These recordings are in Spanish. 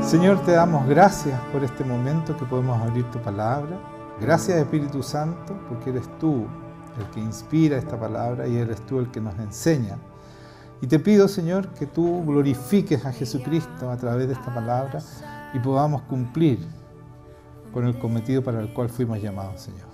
Señor, te damos gracias por este momento que podemos abrir tu palabra. Gracias, Espíritu Santo, porque eres tú el que inspira esta palabra y eres tú el que nos enseña. Y te pido, Señor, que tú glorifiques a Jesucristo a través de esta palabra y podamos cumplir con el cometido para el cual fuimos llamados, Señor.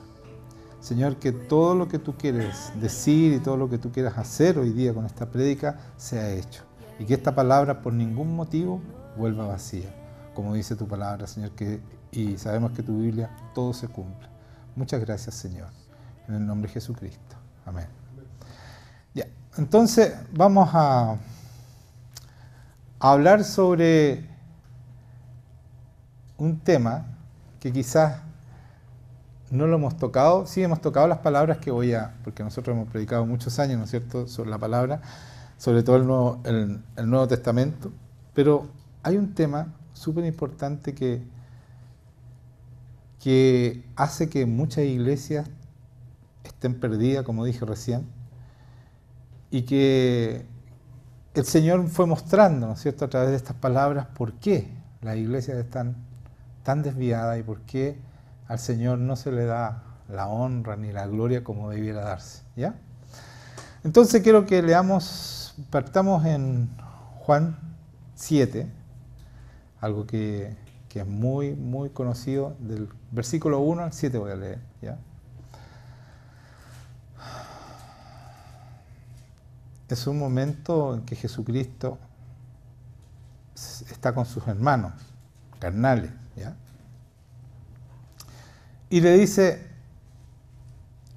Señor, que todo lo que tú quieres decir y todo lo que tú quieras hacer hoy día con esta prédica sea hecho. Y que esta palabra por ningún motivo vuelva vacía. Como dice tu palabra, Señor, y sabemos que tu Biblia todo se cumple. Muchas gracias, Señor. En el nombre de Jesucristo. Amén. Ya, entonces vamos a hablar sobre un tema que quizás no lo hemos tocado. Sí hemos tocado las palabras que porque nosotros hemos predicado muchos años, ¿no es cierto?, sobre la palabra, sobre todo el Nuevo Testamento, pero hay un tema súper importante que hace que muchas iglesias estén perdidas, como dije recién, y que el Señor fue mostrando, ¿no es cierto?, a través de estas palabras, por qué las iglesias están tan desviadas y por qué al Señor no se le da la honra ni la gloria como debiera darse, ¿ya? Entonces quiero que partamos en Juan 7, algo que es muy, muy conocido, del versículo 1 al 7 voy a leer, ¿ya? Es un momento en que Jesucristo está con sus hermanos carnales, ¿ya? Y le dice,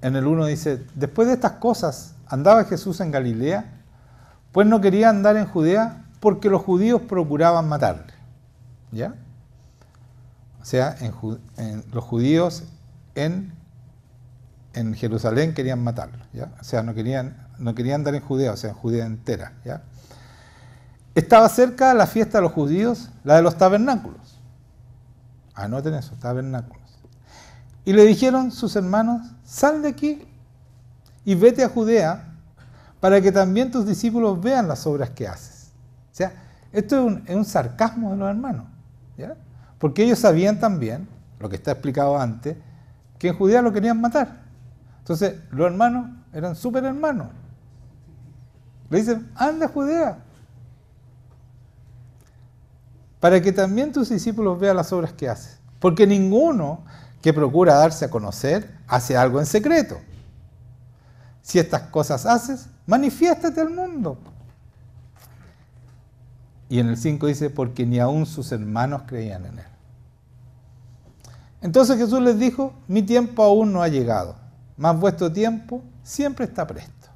en el 1 dice, después de estas cosas andaba Jesús en Galilea, pues no quería andar en Judea porque los judíos procuraban matarle, ¿ya? O sea, los judíos en Jerusalén querían matarlo, ¿ya? O sea, no querían andar en Judea, o sea, en Judea entera, ¿ya? Estaba cerca la fiesta de los judíos, la de los tabernáculos. Anoten eso, tabernáculos. Y le dijeron sus hermanos, sal de aquí y vete a Judea para que también tus discípulos vean las obras que haces. O sea, esto es un sarcasmo de los hermanos, ¿ya? Porque ellos sabían también, lo que está explicado antes, que en Judea lo querían matar. Entonces, los hermanos eran súper hermanos. Le dicen, anda a Judea, para que también tus discípulos vean las obras que haces. Porque ninguno que procura darse a conocer hace algo en secreto. Si estas cosas haces, manifiéstate al mundo. Y en el 5 dice, porque ni aún sus hermanos creían en él. Entonces Jesús les dijo, mi tiempo aún no ha llegado, mas vuestro tiempo siempre está presto.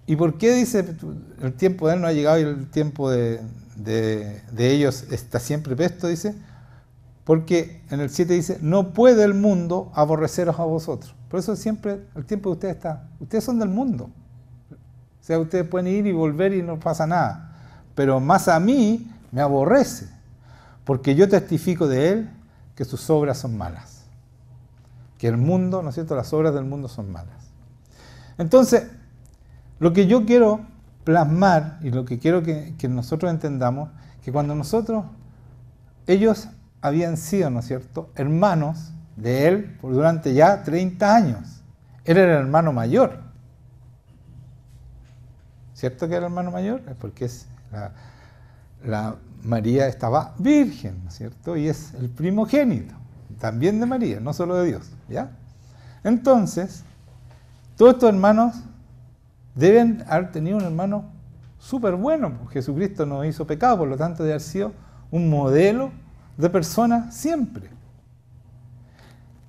¿Y por qué dice el tiempo de él no ha llegado y el tiempo de ellos está siempre presto? Dice, porque en el 7 dice, no puede el mundo aborreceros a vosotros. Por eso siempre el tiempo de ustedes está. Ustedes son del mundo. O sea, ustedes pueden ir y volver y no pasa nada. Pero más a mí me aborrece, porque yo testifico de él que sus obras son malas. Que el mundo, ¿no es cierto?, las obras del mundo son malas. Entonces, lo que yo quiero plasmar y lo que quiero que nosotros entendamos, que cuando ellos habían sido, ¿no es cierto?, hermanos de él durante ya 30 años. Él era el hermano mayor. ¿Cierto que era el hermano mayor? Es porque la María estaba virgen, ¿no es cierto? Y es el primogénito, también de María, no solo de Dios, ¿ya? Entonces, todos estos hermanos deben haber tenido un hermano súper bueno, porque Jesucristo no hizo pecado, por lo tanto debe haber sido un modelo de persona siempre.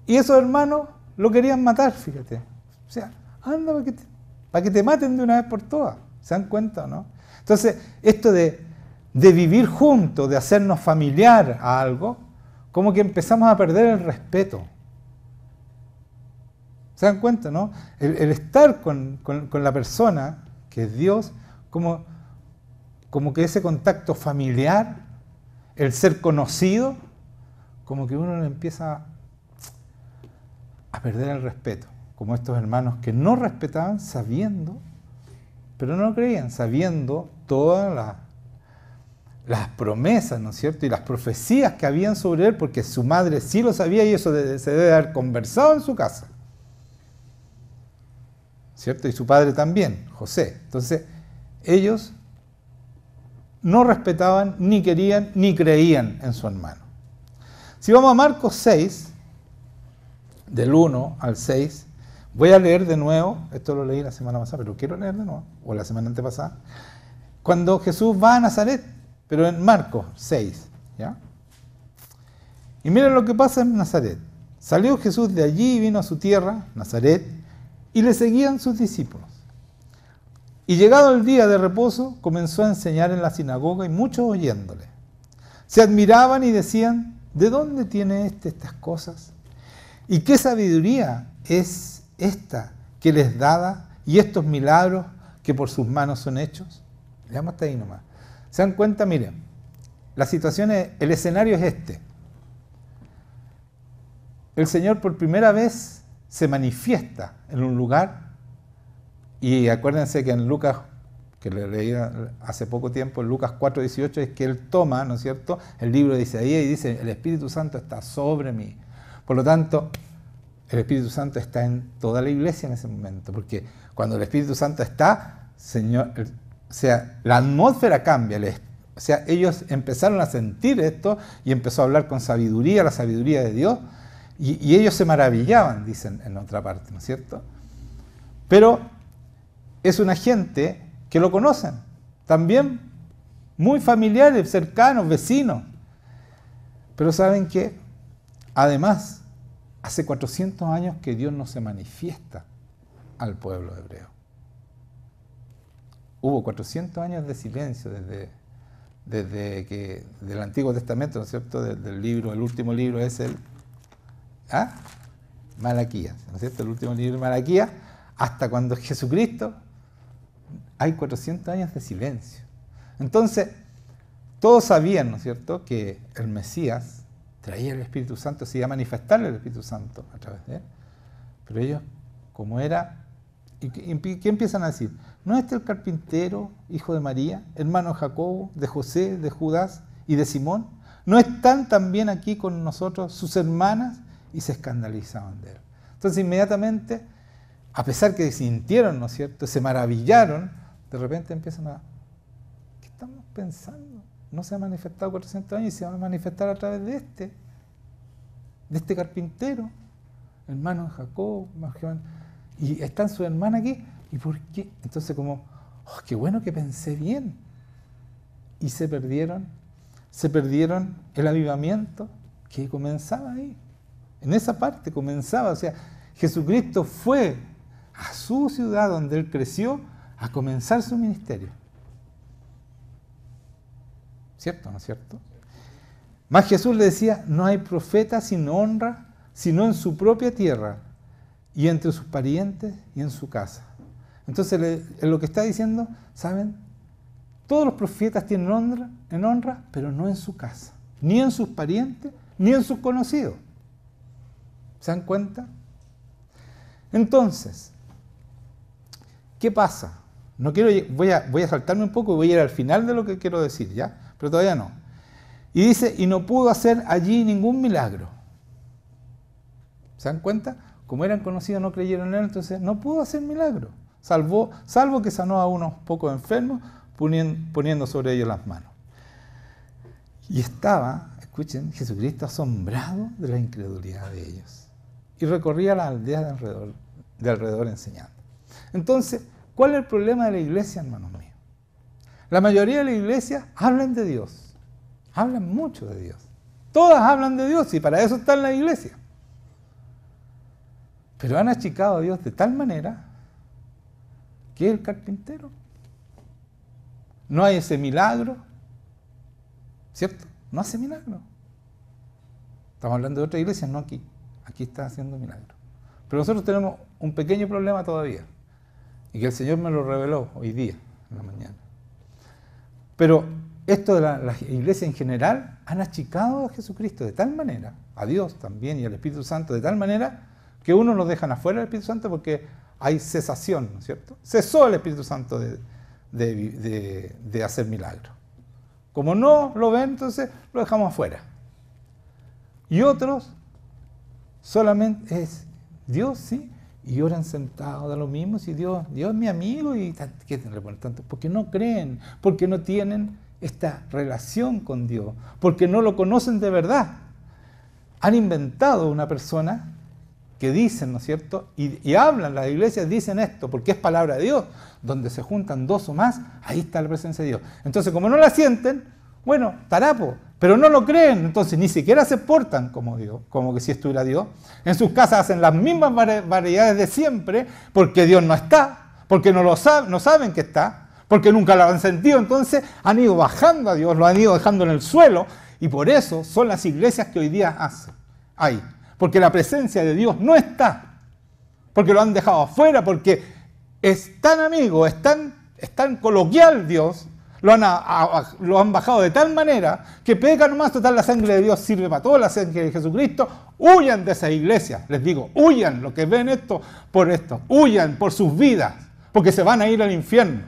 Y esos hermanos lo querían matar, fíjate. O sea, anda para que te maten de una vez por todas. ¿Se dan cuenta o no? Entonces, esto de vivir juntos, de hacernos familiar a algo, como que empezamos a perder el respeto. ¿Se dan cuenta, no? El estar con la persona, que es Dios, como que ese contacto familiar, el ser conocido, como que uno empieza a perder el respeto, como estos hermanos que no respetaban sabiendo, pero no lo creían, sabiendo todas las promesas, ¿no es cierto? Y las profecías que habían sobre él, porque su madre sí lo sabía y eso se debe haber conversado en su casa, ¿cierto? Y su padre también, José. Entonces, ellos no respetaban, ni querían, ni creían en su hermano. Si vamos a Marcos 6, del 1 al 6, voy a leer de nuevo, esto lo leí la semana pasada, pero quiero leer de nuevo, o la semana antepasada, cuando Jesús va a Nazaret, pero en Marcos 6, ¿ya? Y miren lo que pasa en Nazaret. Salió Jesús de allí y vino a su tierra, Nazaret, y le seguían sus discípulos. Y llegado el día de reposo, comenzó a enseñar en la sinagoga y muchos oyéndole. Se admiraban y decían, ¿de dónde tiene estas cosas? ¿Y qué sabiduría es esta que les dada y estos milagros que por sus manos son hechos? Veamos hasta ahí nomás. ¿Se dan cuenta? Miren, la situación es, el escenario es este. El Señor por primera vez se manifiesta en un lugar. Y acuérdense que en Lucas, que le leí hace poco tiempo, en Lucas 4:18, es que él toma, ¿no es cierto?, el libro de Isaías y dice, el Espíritu Santo está sobre mí. Por lo tanto, el Espíritu Santo está en toda la iglesia en ese momento, porque cuando el Espíritu Santo está, Señor, o sea, la atmósfera cambia, o sea, ellos empezaron a sentir esto y empezó a hablar con sabiduría, la sabiduría de Dios, y ellos se maravillaban, dicen en otra parte, ¿no es cierto? Pero es una gente que lo conocen, también muy familiares, cercanos, vecinos. Pero ¿saben qué? Además, hace 400 años que Dios no se manifiesta al pueblo hebreo. Hubo 400 años de silencio desde que del Antiguo Testamento, ¿no es cierto? Del libro, el último libro es el Malaquías, ¿no es cierto? El último libro de Malaquías, hasta cuando Jesucristo, hay 400 años de silencio. Entonces, todos sabían, ¿no es cierto?, que el Mesías traía el Espíritu Santo, se iba a manifestar el Espíritu Santo a través de él. Pero ellos, como era, ¿y qué empiezan a decir? ¿No es este el carpintero, hijo de María, hermano de Jacobo, de José, de Judas y de Simón? ¿No están también aquí con nosotros sus hermanas? Y se escandalizaban de él. Entonces, inmediatamente, a pesar que sintieron, ¿no es cierto?, se maravillaron, de repente empiezan a, ¿qué estamos pensando? No se ha manifestado 400 años y se va a manifestar a través de este carpintero, hermano de Jacob, y están sus hermanas aquí, ¿y por qué? Entonces como, oh, qué bueno que pensé bien, y se perdieron el avivamiento que comenzaba ahí, en esa parte comenzaba, o sea, Jesucristo fue a su ciudad donde él creció a comenzar su ministerio. ¿Cierto o no es cierto? Más Jesús le decía, no hay profeta sin honra, sino en su propia tierra, y entre sus parientes y en su casa. Entonces, lo que está diciendo, ¿saben? Todos los profetas tienen honra, pero no en su casa, ni en sus parientes, ni en sus conocidos. ¿Se dan cuenta? Entonces, ¿qué pasa? Voy a saltarme un poco y voy a ir al final de lo que quiero decir, ¿ya? Pero todavía no. Y dice, y no pudo hacer allí ningún milagro. ¿Se dan cuenta? Como eran conocidos, no creyeron en él, entonces no pudo hacer milagro. Salvo que sanó a unos pocos enfermos, poniendo sobre ellos las manos. Y estaba, escuchen, Jesucristo asombrado de la incredulidad de ellos. Y recorría las aldeas de alrededor enseñando. Entonces, ¿cuál es el problema de la iglesia, hermanos míos? La mayoría de las iglesias hablan de Dios, hablan mucho de Dios. Todas hablan de Dios y para eso está en la iglesia. Pero han achicado a Dios de tal manera que es el carpintero. No hay ese milagro, ¿cierto? No hace milagro. Estamos hablando de otra iglesia, no aquí. Aquí está haciendo milagro. Pero nosotros tenemos un pequeño problema todavía. Y que el Señor me lo reveló hoy día, en la mañana. Pero esto de la iglesia en general han achicado a Jesucristo de tal manera, a Dios también y al Espíritu Santo de tal manera, que unos los dejan afuera del Espíritu Santo porque hay cesación, ¿no es cierto? Cesó el Espíritu Santo de hacer milagros. Como no lo ven, entonces lo dejamos afuera. Y otros solamente es Dios, sí, y oran sentados, da lo mismo, si Dios es mi amigo, y ¿qué le ponen tanto? Porque no creen, porque no tienen esta relación con Dios, porque no lo conocen de verdad. Han inventado una persona que dicen, ¿no es cierto? Y hablan, las iglesias dicen esto, porque es palabra de Dios. Donde se juntan dos o más, ahí está la presencia de Dios. Entonces, como no la sienten, bueno, tarapo, pero no lo creen, entonces ni siquiera se portan como Dios, como que si estuviera Dios. En sus casas hacen las mismas variedades de siempre, porque Dios no está, porque no saben que está, porque nunca lo han sentido, entonces han ido bajando a Dios, lo han ido dejando en el suelo, y por eso son las iglesias que hoy día hay. Porque la presencia de Dios no está, porque lo han dejado afuera, porque es tan amigo, es tan coloquial Dios, lo han bajado de tal manera que peca nomás, total, la sangre de Dios sirve para todo, la sangre de Jesucristo. Huyan de esa iglesia, les digo, huyan, los que ven esto, huyan por sus vidas, porque se van a ir al infierno,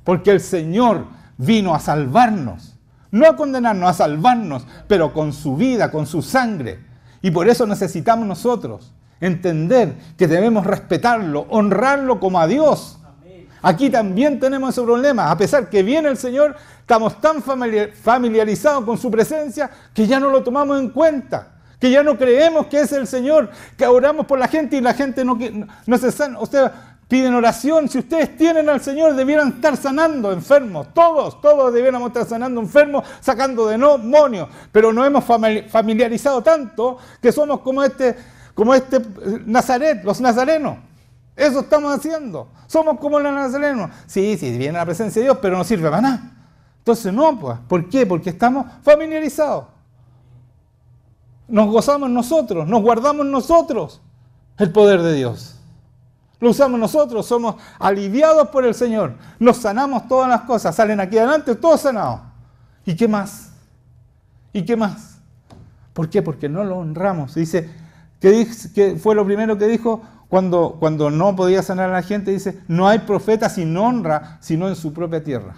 porque el Señor vino a salvarnos, no a condenarnos, a salvarnos, pero con su vida, con su sangre. Y por eso necesitamos nosotros entender que debemos respetarlo, honrarlo como a Dios. Aquí también tenemos ese problema. A pesar que viene el Señor, estamos tan familiarizados con su presencia que ya no lo tomamos en cuenta, que ya no creemos que es el Señor, que oramos por la gente y la gente no se sana. Ustedes piden oración. Si ustedes tienen al Señor, debieran estar sanando enfermos. Todos debiéramos estar sanando enfermos, sacando demonios. Pero nos hemos familiarizado tanto que somos como Nazaret, los nazarenos. Eso estamos haciendo. Somos como los nazarenos. Sí, viene la presencia de Dios, pero no sirve para nada. Entonces no, pues. ¿Por qué? Porque estamos familiarizados. Nos gozamos nosotros, nos guardamos nosotros el poder de Dios. Lo usamos nosotros, somos aliviados por el Señor. Nos sanamos todas las cosas. Salen aquí adelante todos sanados. ¿Y qué más? ¿Y qué más? ¿Por qué? Porque no lo honramos. Dice, que fue lo primero que dijo cuando no podía sanar a la gente. Dice, no hay profeta sin honra, sino en su propia tierra.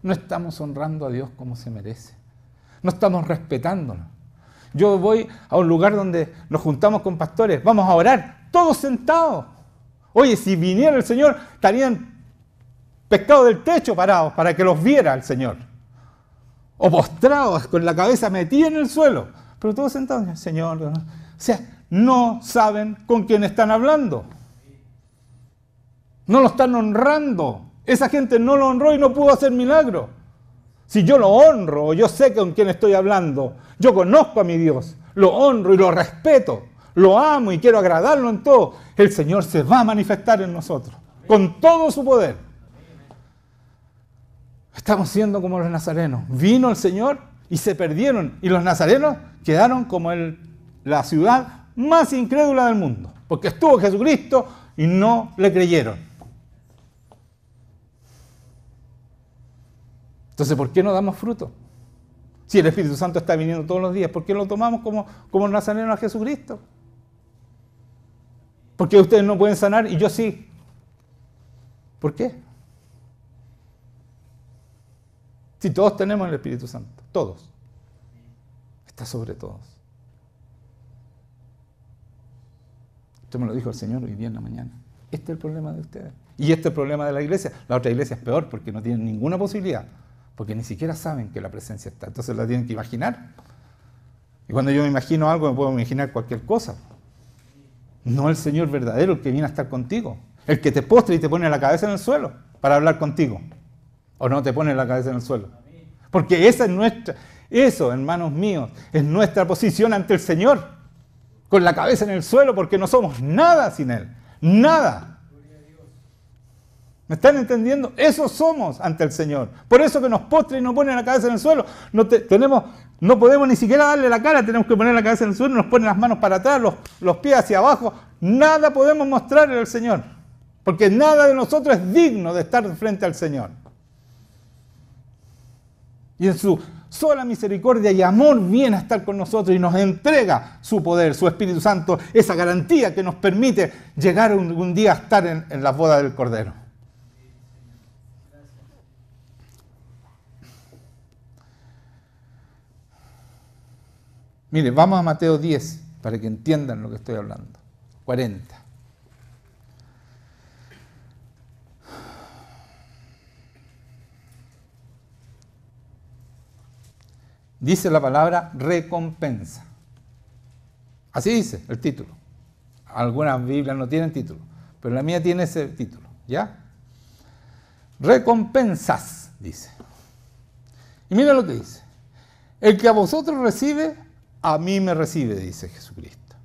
No estamos honrando a Dios como se merece. No estamos respetándolo. Yo voy a un lugar donde nos juntamos con pastores, vamos a orar, todos sentados. Oye, si viniera el Señor, estarían pescados del techo parados para que los viera el Señor. O postrados, con la cabeza metida en el suelo. Pero todos sentados, Señor. O sea, no saben con quién están hablando. No lo están honrando. Esa gente no lo honró y no pudo hacer milagro. Si yo lo honro, yo sé con quién estoy hablando. Yo conozco a mi Dios, lo honro y lo respeto, lo amo y quiero agradarlo en todo. El Señor se va a manifestar en nosotros, con todo su poder. Estamos siendo como los nazarenos. Vino el Señor y se perdieron. Y los nazarenos quedaron como la ciudad más incrédula del mundo. Porque estuvo Jesucristo y no le creyeron. Entonces, ¿por qué no damos fruto? Si el Espíritu Santo está viniendo todos los días, ¿por qué lo tomamos como nazarenos a Jesucristo? ¿Por qué ustedes no pueden sanar y yo sí? ¿Por qué? Si todos tenemos el Espíritu Santo, todos. Está sobre todos. Esto me lo dijo el Señor hoy día en la mañana. Este es el problema de ustedes. Y este es el problema de la iglesia. La otra iglesia es peor porque no tienen ninguna posibilidad. Porque ni siquiera saben que la presencia está. Entonces la tienen que imaginar. Y cuando yo me imagino algo, me puedo imaginar cualquier cosa. No el Señor verdadero, el que viene a estar contigo. El que te postra y te pone la cabeza en el suelo para hablar contigo. O no te pone la cabeza en el suelo. Porque esa es eso, hermanos míos, es nuestra posición ante el Señor. Con la cabeza en el suelo, porque no somos nada sin Él. Nada. ¿Me están entendiendo? Eso somos ante el Señor. Por eso que nos postra y nos pone la cabeza en el suelo. No podemos ni siquiera darle la cara, tenemos que poner la cabeza en el suelo, nos ponen las manos para atrás, los pies hacia abajo. Nada podemos mostrarle al Señor. Porque nada de nosotros es digno de estar frente al Señor. Y en su sola misericordia y amor viene a estar con nosotros y nos entrega su poder, su Espíritu Santo, esa garantía que nos permite llegar un día a estar en la boda del Cordero. Mire, vamos a Mateo 10 para que entiendan lo que estoy hablando. 40. Dice la palabra recompensa. Así dice el título. Algunas Biblias no tienen título, pero la mía tiene ese título, ¿ya? Recompensas, dice. Y mira lo que dice. El que a vosotros recibe, a mí me recibe, dice Jesucristo.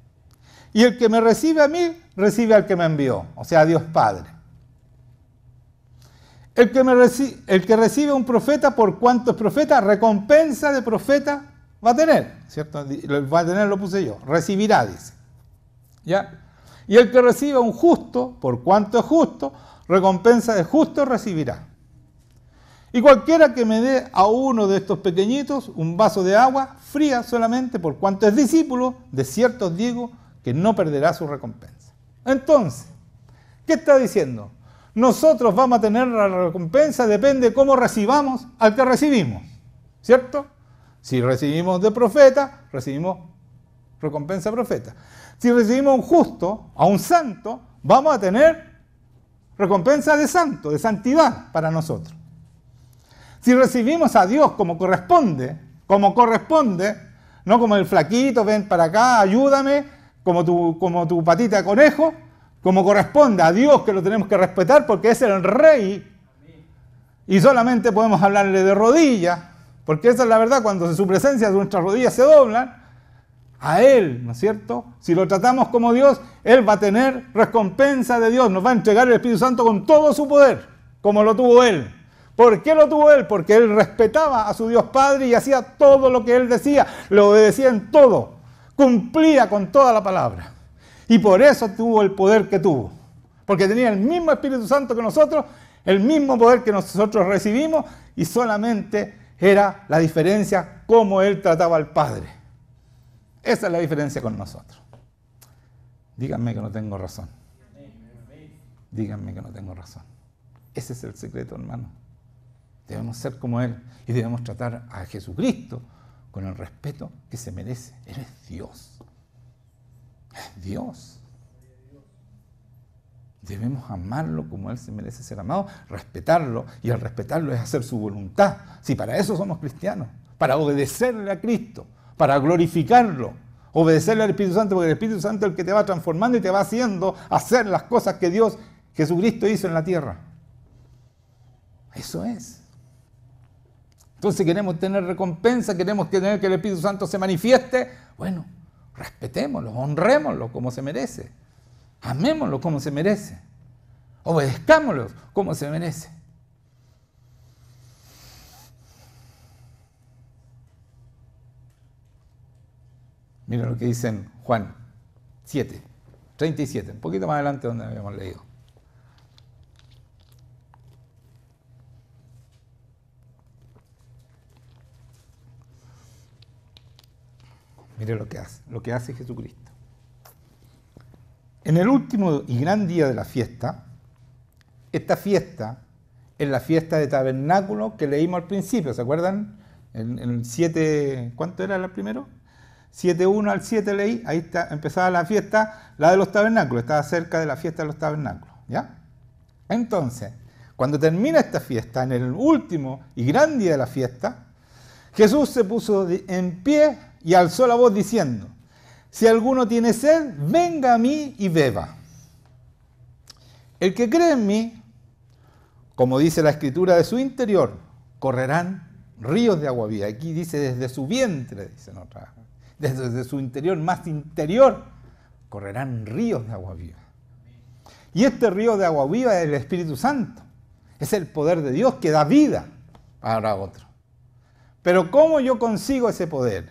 Y el que me recibe a mí, recibe al que me envió, o sea, a Dios Padre. El que recibe a un profeta, por cuanto es profeta, recompensa de profeta va a tener, ¿cierto? Va a tener, lo puse yo, recibirá, dice. ¿Ya? Y el que recibe a un justo, por cuanto es justo, recompensa de justo recibirá. Y cualquiera que me dé a uno de estos pequeñitos un vaso de agua fría solamente, por cuanto es discípulo, de cierto os digo que no perderá su recompensa. Entonces, ¿qué está diciendo? Nosotros vamos a tener la recompensa, depende de cómo recibamos al que recibimos, ¿cierto? Si recibimos de profeta, recibimos recompensa de profeta. Si recibimos a un justo, a un santo, vamos a tener recompensa de santo, de santidad para nosotros. Si recibimos a Dios como corresponde, no como el flaquito, ven para acá, ayúdame, como tu patita de conejo, como corresponde a Dios, que lo tenemos que respetar porque es el rey y solamente podemos hablarle de rodillas, porque esa es la verdad, cuando en su presencia nuestras rodillas se doblan a Él, ¿no es cierto? Si lo tratamos como Dios, Él va a tener recompensa de Dios, nos va a entregar el Espíritu Santo con todo su poder, como lo tuvo Él. ¿Por qué lo tuvo Él? Porque Él respetaba a su Dios Padre y hacía todo lo que Él decía, lo obedecía en todo, cumplía con toda la palabra. Y por eso tuvo el poder que tuvo, porque tenía el mismo Espíritu Santo que nosotros, el mismo poder que nosotros recibimos, y solamente era la diferencia cómo Él trataba al Padre. Esa es la diferencia con nosotros. Díganme que no tengo razón. Díganme que no tengo razón. Ese es el secreto, hermano. Debemos ser como Él y debemos tratar a Jesucristo con el respeto que se merece. Él es Dios. Es Dios. Debemos amarlo como Él se merece ser amado, respetarlo, y al respetarlo es hacer su voluntad. Si para eso somos cristianos, para obedecerle a Cristo, para glorificarlo, obedecerle al Espíritu Santo, porque el Espíritu Santo es el que te va transformando y te va haciendo hacer las cosas que Dios, Jesucristo hizo en la tierra. Eso es. Entonces queremos tener recompensa, queremos tener que el Espíritu Santo se manifieste. Bueno, respetémoslo, honrémoslo como se merece. Amémoslo como se merece. Obedezcámoslo como se merece. Mira lo que dice en Juan 7, 37, un poquito más adelante donde habíamos leído. Mire lo que hace Jesucristo. En el último y gran día de la fiesta, esta fiesta es la fiesta de tabernáculo que leímos al principio, ¿se acuerdan? En el 7, ¿cuánto era el primero? 7.1 al 7 leí, ahí está, empezaba la fiesta, la de los tabernáculos, estaba cerca de la fiesta de los tabernáculos, ¿ya? Entonces, cuando termina esta fiesta, en el último y gran día de la fiesta, Jesús se puso en pie y alzó la voz diciendo: si alguno tiene sed, venga a mí y beba. El que cree en mí, como dice la Escritura, de su interior correrán ríos de agua viva. Aquí dice desde su vientre, dicen otra. Desde su interior más interior correrán ríos de agua viva. Y este río de agua viva es el Espíritu Santo. Es el poder de Dios que da vida para otro. Pero ¿cómo yo consigo ese poder?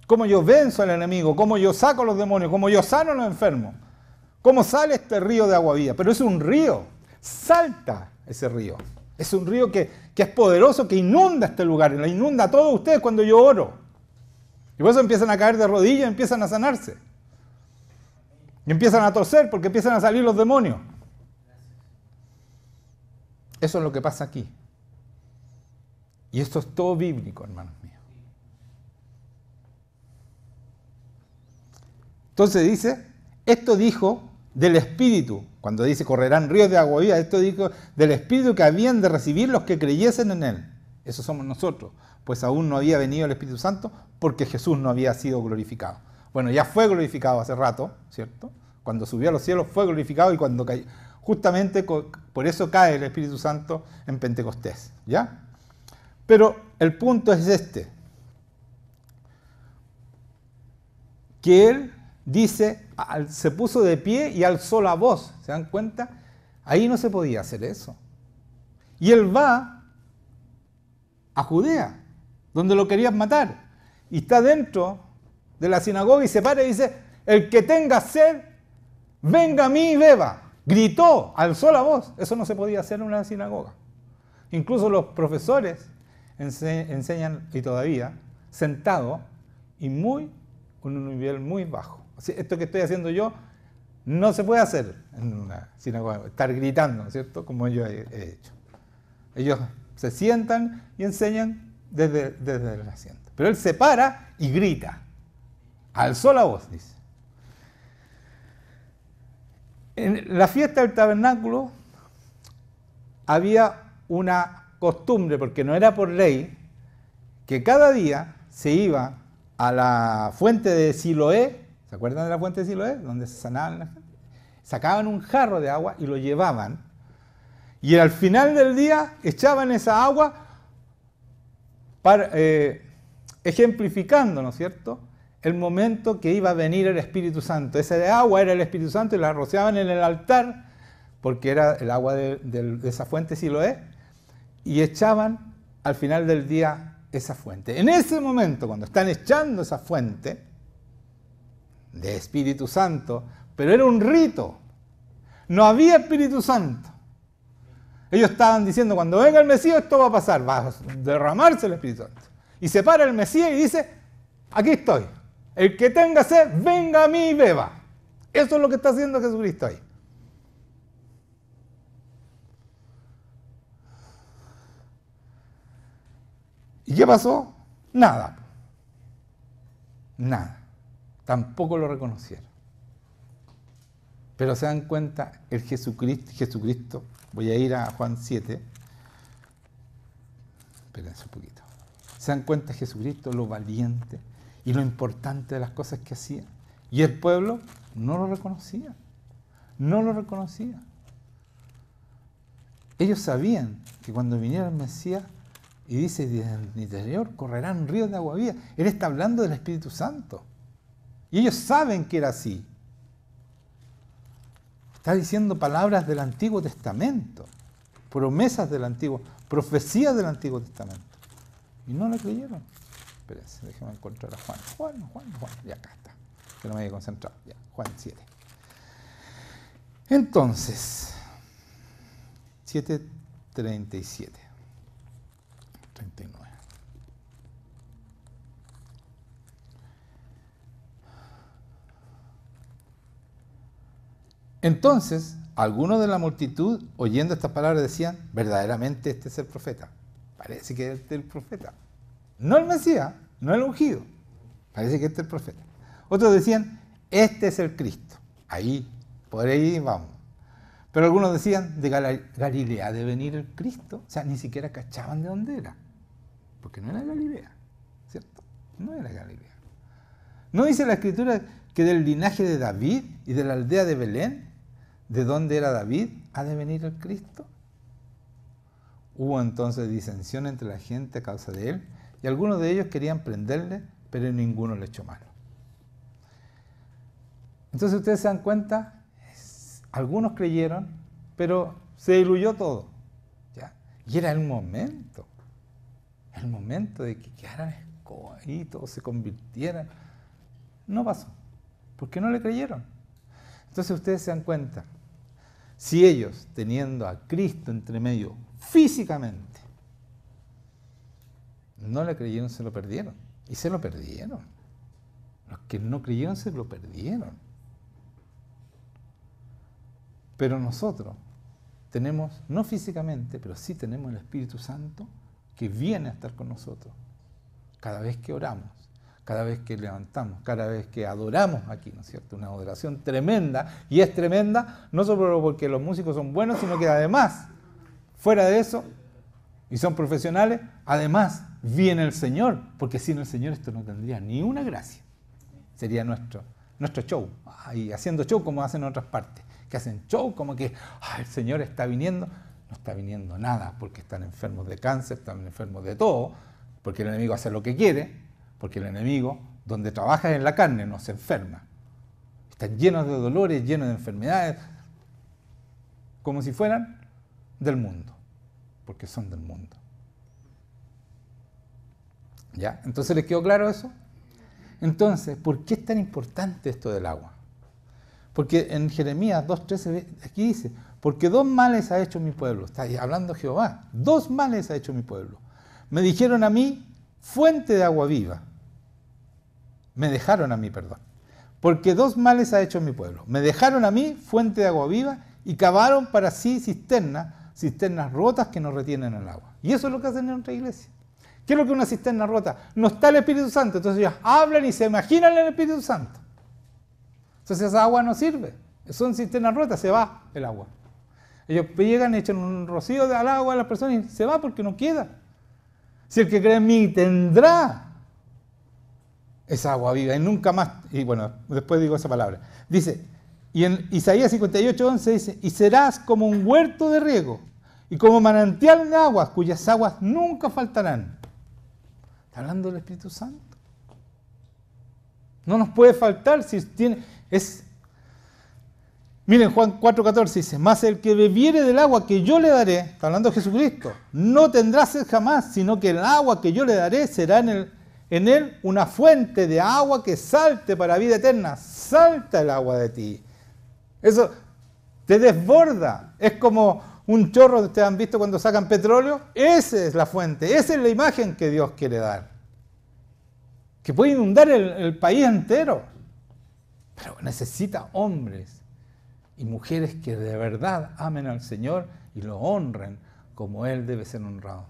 ¿Cómo yo venzo al enemigo? ¿Cómo yo saco a los demonios? ¿Cómo yo sano a los enfermos? ¿Cómo sale este río de agua viva? Pero es un río. Salta ese río. Es un río que es poderoso, que inunda este lugar. La inunda a todos ustedes cuando yo oro. Y por eso empiezan a caer de rodillas y empiezan a sanarse. Y empiezan a toser porque empiezan a salir los demonios. Eso es lo que pasa aquí. Y esto es todo bíblico, hermanos míos. Entonces dice, esto dijo del Espíritu, cuando dice correrán ríos de agua viva, esto dijo del Espíritu que habían de recibir los que creyesen en Él. Eso somos nosotros, pues aún no había venido el Espíritu Santo porque Jesús no había sido glorificado. Bueno, ya fue glorificado hace rato, ¿cierto? Cuando subió a los cielos fue glorificado y cuando cayó, justamente por eso cae el Espíritu Santo en Pentecostés, ¿ya? Pero el punto es este, que Él dice, se puso de pie y alzó la voz, ¿se dan cuenta? Ahí no se podía hacer eso. Y Él va a Judea, donde lo querían matar, y está dentro de la sinagoga y se para y dice, el que tenga sed, venga a mí y beba. Gritó, alzó la voz. Eso no se podía hacer en una sinagoga. Incluso los profesores enseñan, y todavía, sentados y con un nivel muy bajo. O sea, esto que estoy haciendo yo no se puede hacer en una sinagoga, estar gritando, ¿cierto? Como yo he hecho. Ellos se sientan y enseñan desde el asiento. Pero él se para y grita. Alzó la voz, dice. En la fiesta del tabernáculo había una costumbre, porque no era por ley, que cada día se iba a la fuente de Siloé. ¿Se acuerdan de la fuente de Siloé? Donde se sanaban la gente. Sacaban un jarro de agua y lo llevaban. Y al final del día echaban esa agua ejemplificando, ¿no es cierto?, el momento que iba a venir el Espíritu Santo. Esa de agua era el Espíritu Santo y la rociaban en el altar, porque era el agua de esa fuente Siloé, y echaban al final del día esa fuente. En ese momento, cuando están echando esa fuente de Espíritu Santo, pero era un rito, no había Espíritu Santo. Ellos estaban diciendo, cuando venga el Mesías esto va a pasar, va a derramarse el Espíritu Santo. Y se para el Mesías y dice, aquí estoy. El que tenga sed, venga a mí y beba. Eso es lo que está haciendo Jesucristo ahí. ¿Y qué pasó? Nada. Nada. Tampoco lo reconocieron. Pero se dan cuenta, el Jesucristo, voy a ir a Juan 7. Espérense un poquito. Se dan cuenta Jesucristo, lo valiente y lo importante de las cosas que hacía. Y el pueblo no lo reconocía. No lo reconocía. Ellos sabían que cuando viniera el Mesías, y dice, desde el interior correrán ríos de agua viva. Él está hablando del Espíritu Santo. Y ellos saben que era así. Está diciendo palabras del Antiguo Testamento, promesas del Antiguo, profecías del Antiguo Testamento. Y no le creyeron. Espérense, déjenme encontrar a Juan. Juan. Ya acá está. Que no me había concentrado. Ya, Juan 7. Entonces, 7:37. 39. Entonces, algunos de la multitud, oyendo estas palabras, decían, verdaderamente este es el profeta. Parece que este es el profeta. No el Mesías, no el ungido. Parece que este es el profeta. Otros decían, este es el Cristo. Ahí, por ahí vamos. Pero algunos decían, de Galilea debe venir el Cristo. O sea, ni siquiera cachaban de dónde era. Porque no era Galilea, ¿cierto? No era Galilea. ¿No dice la Escritura que del linaje de David y de la aldea de Belén, de donde era David, ha de venir el Cristo? Hubo entonces disensión entre la gente a causa de él, y algunos de ellos querían prenderle, pero ninguno le echó mano. Entonces ustedes se dan cuenta, algunos creyeron, pero se diluyó todo, ¿ya? Y era el momento de que quedaran escobas y todos se convirtieran. No pasó, porque no le creyeron. Entonces ustedes se dan cuenta, si ellos, teniendo a Cristo entre medio físicamente, no le creyeron, se lo perdieron. Y se lo perdieron. Los que no creyeron se lo perdieron. Pero nosotros tenemos, no físicamente, pero sí tenemos el Espíritu Santo que viene a estar con nosotros cada vez que oramos, cada vez que levantamos, cada vez que adoramos aquí, ¿no es cierto? Una adoración tremenda, y es tremenda no solo porque los músicos son buenos, sino que además, fuera de eso, y son profesionales, además viene el Señor, porque sin el Señor esto no tendría ni una gracia. Sería nuestro show, y haciendo show como hacen en otras partes, que hacen show como que el Señor está viniendo. No está viniendo nada, porque están enfermos de cáncer, están enfermos de todo, porque el enemigo hace lo que quiere, porque el enemigo, donde trabaja en la carne, no se enferma. Están llenos de dolores, llenos de enfermedades, como si fueran del mundo, porque son del mundo. ¿Ya? Entonces, ¿les quedó claro eso? Entonces, ¿por qué es tan importante esto del agua? Porque en Jeremías 2:13, aquí dice, porque 2 males ha hecho mi pueblo. Está hablando Jehová. 2 males ha hecho mi pueblo. Me dijeron a mí, fuente de agua viva. Me dejaron a mí, perdón. Porque 2 males ha hecho mi pueblo. Me dejaron a mí, fuente de agua viva, y cavaron para sí cisternas rotas que no retienen el agua. Y eso es lo que hacen en nuestra iglesia. ¿Qué es lo que es una cisterna rota? No está el Espíritu Santo. Entonces ellos hablan y se imaginan el Espíritu Santo. Entonces esa agua no sirve. Son cisternas rotas, se va el agua. Ellos llegan, echan un rocío al agua a las personas y se va porque no queda. Si el que cree en mí tendrá esa agua viva y nunca más. Y bueno, después digo esa palabra. Dice, y en Isaías 58:11 dice, y serás como un huerto de riego y como manantial de aguas cuyas aguas nunca faltarán. Está hablando del Espíritu Santo. No nos puede faltar si tiene... Miren, Juan 4:14 dice, mas el que bebiere del agua que yo le daré, está hablando de Jesucristo, no tendrá sed jamás, sino que el agua que yo le daré será en él una fuente de agua que salte para vida eterna. Salta el agua de ti. Eso te desborda. Es como un chorro que ustedes han visto cuando sacan petróleo. Esa es la fuente, esa es la imagen que Dios quiere dar. Que puede inundar el país entero. Pero necesita hombres y mujeres que de verdad amen al Señor y lo honren como Él debe ser honrado.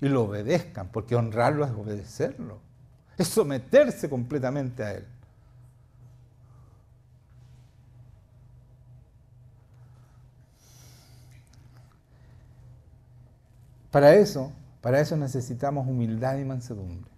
Y lo obedezcan, porque honrarlo es obedecerlo. Es someterse completamente a Él. Para eso necesitamos humildad y mansedumbre.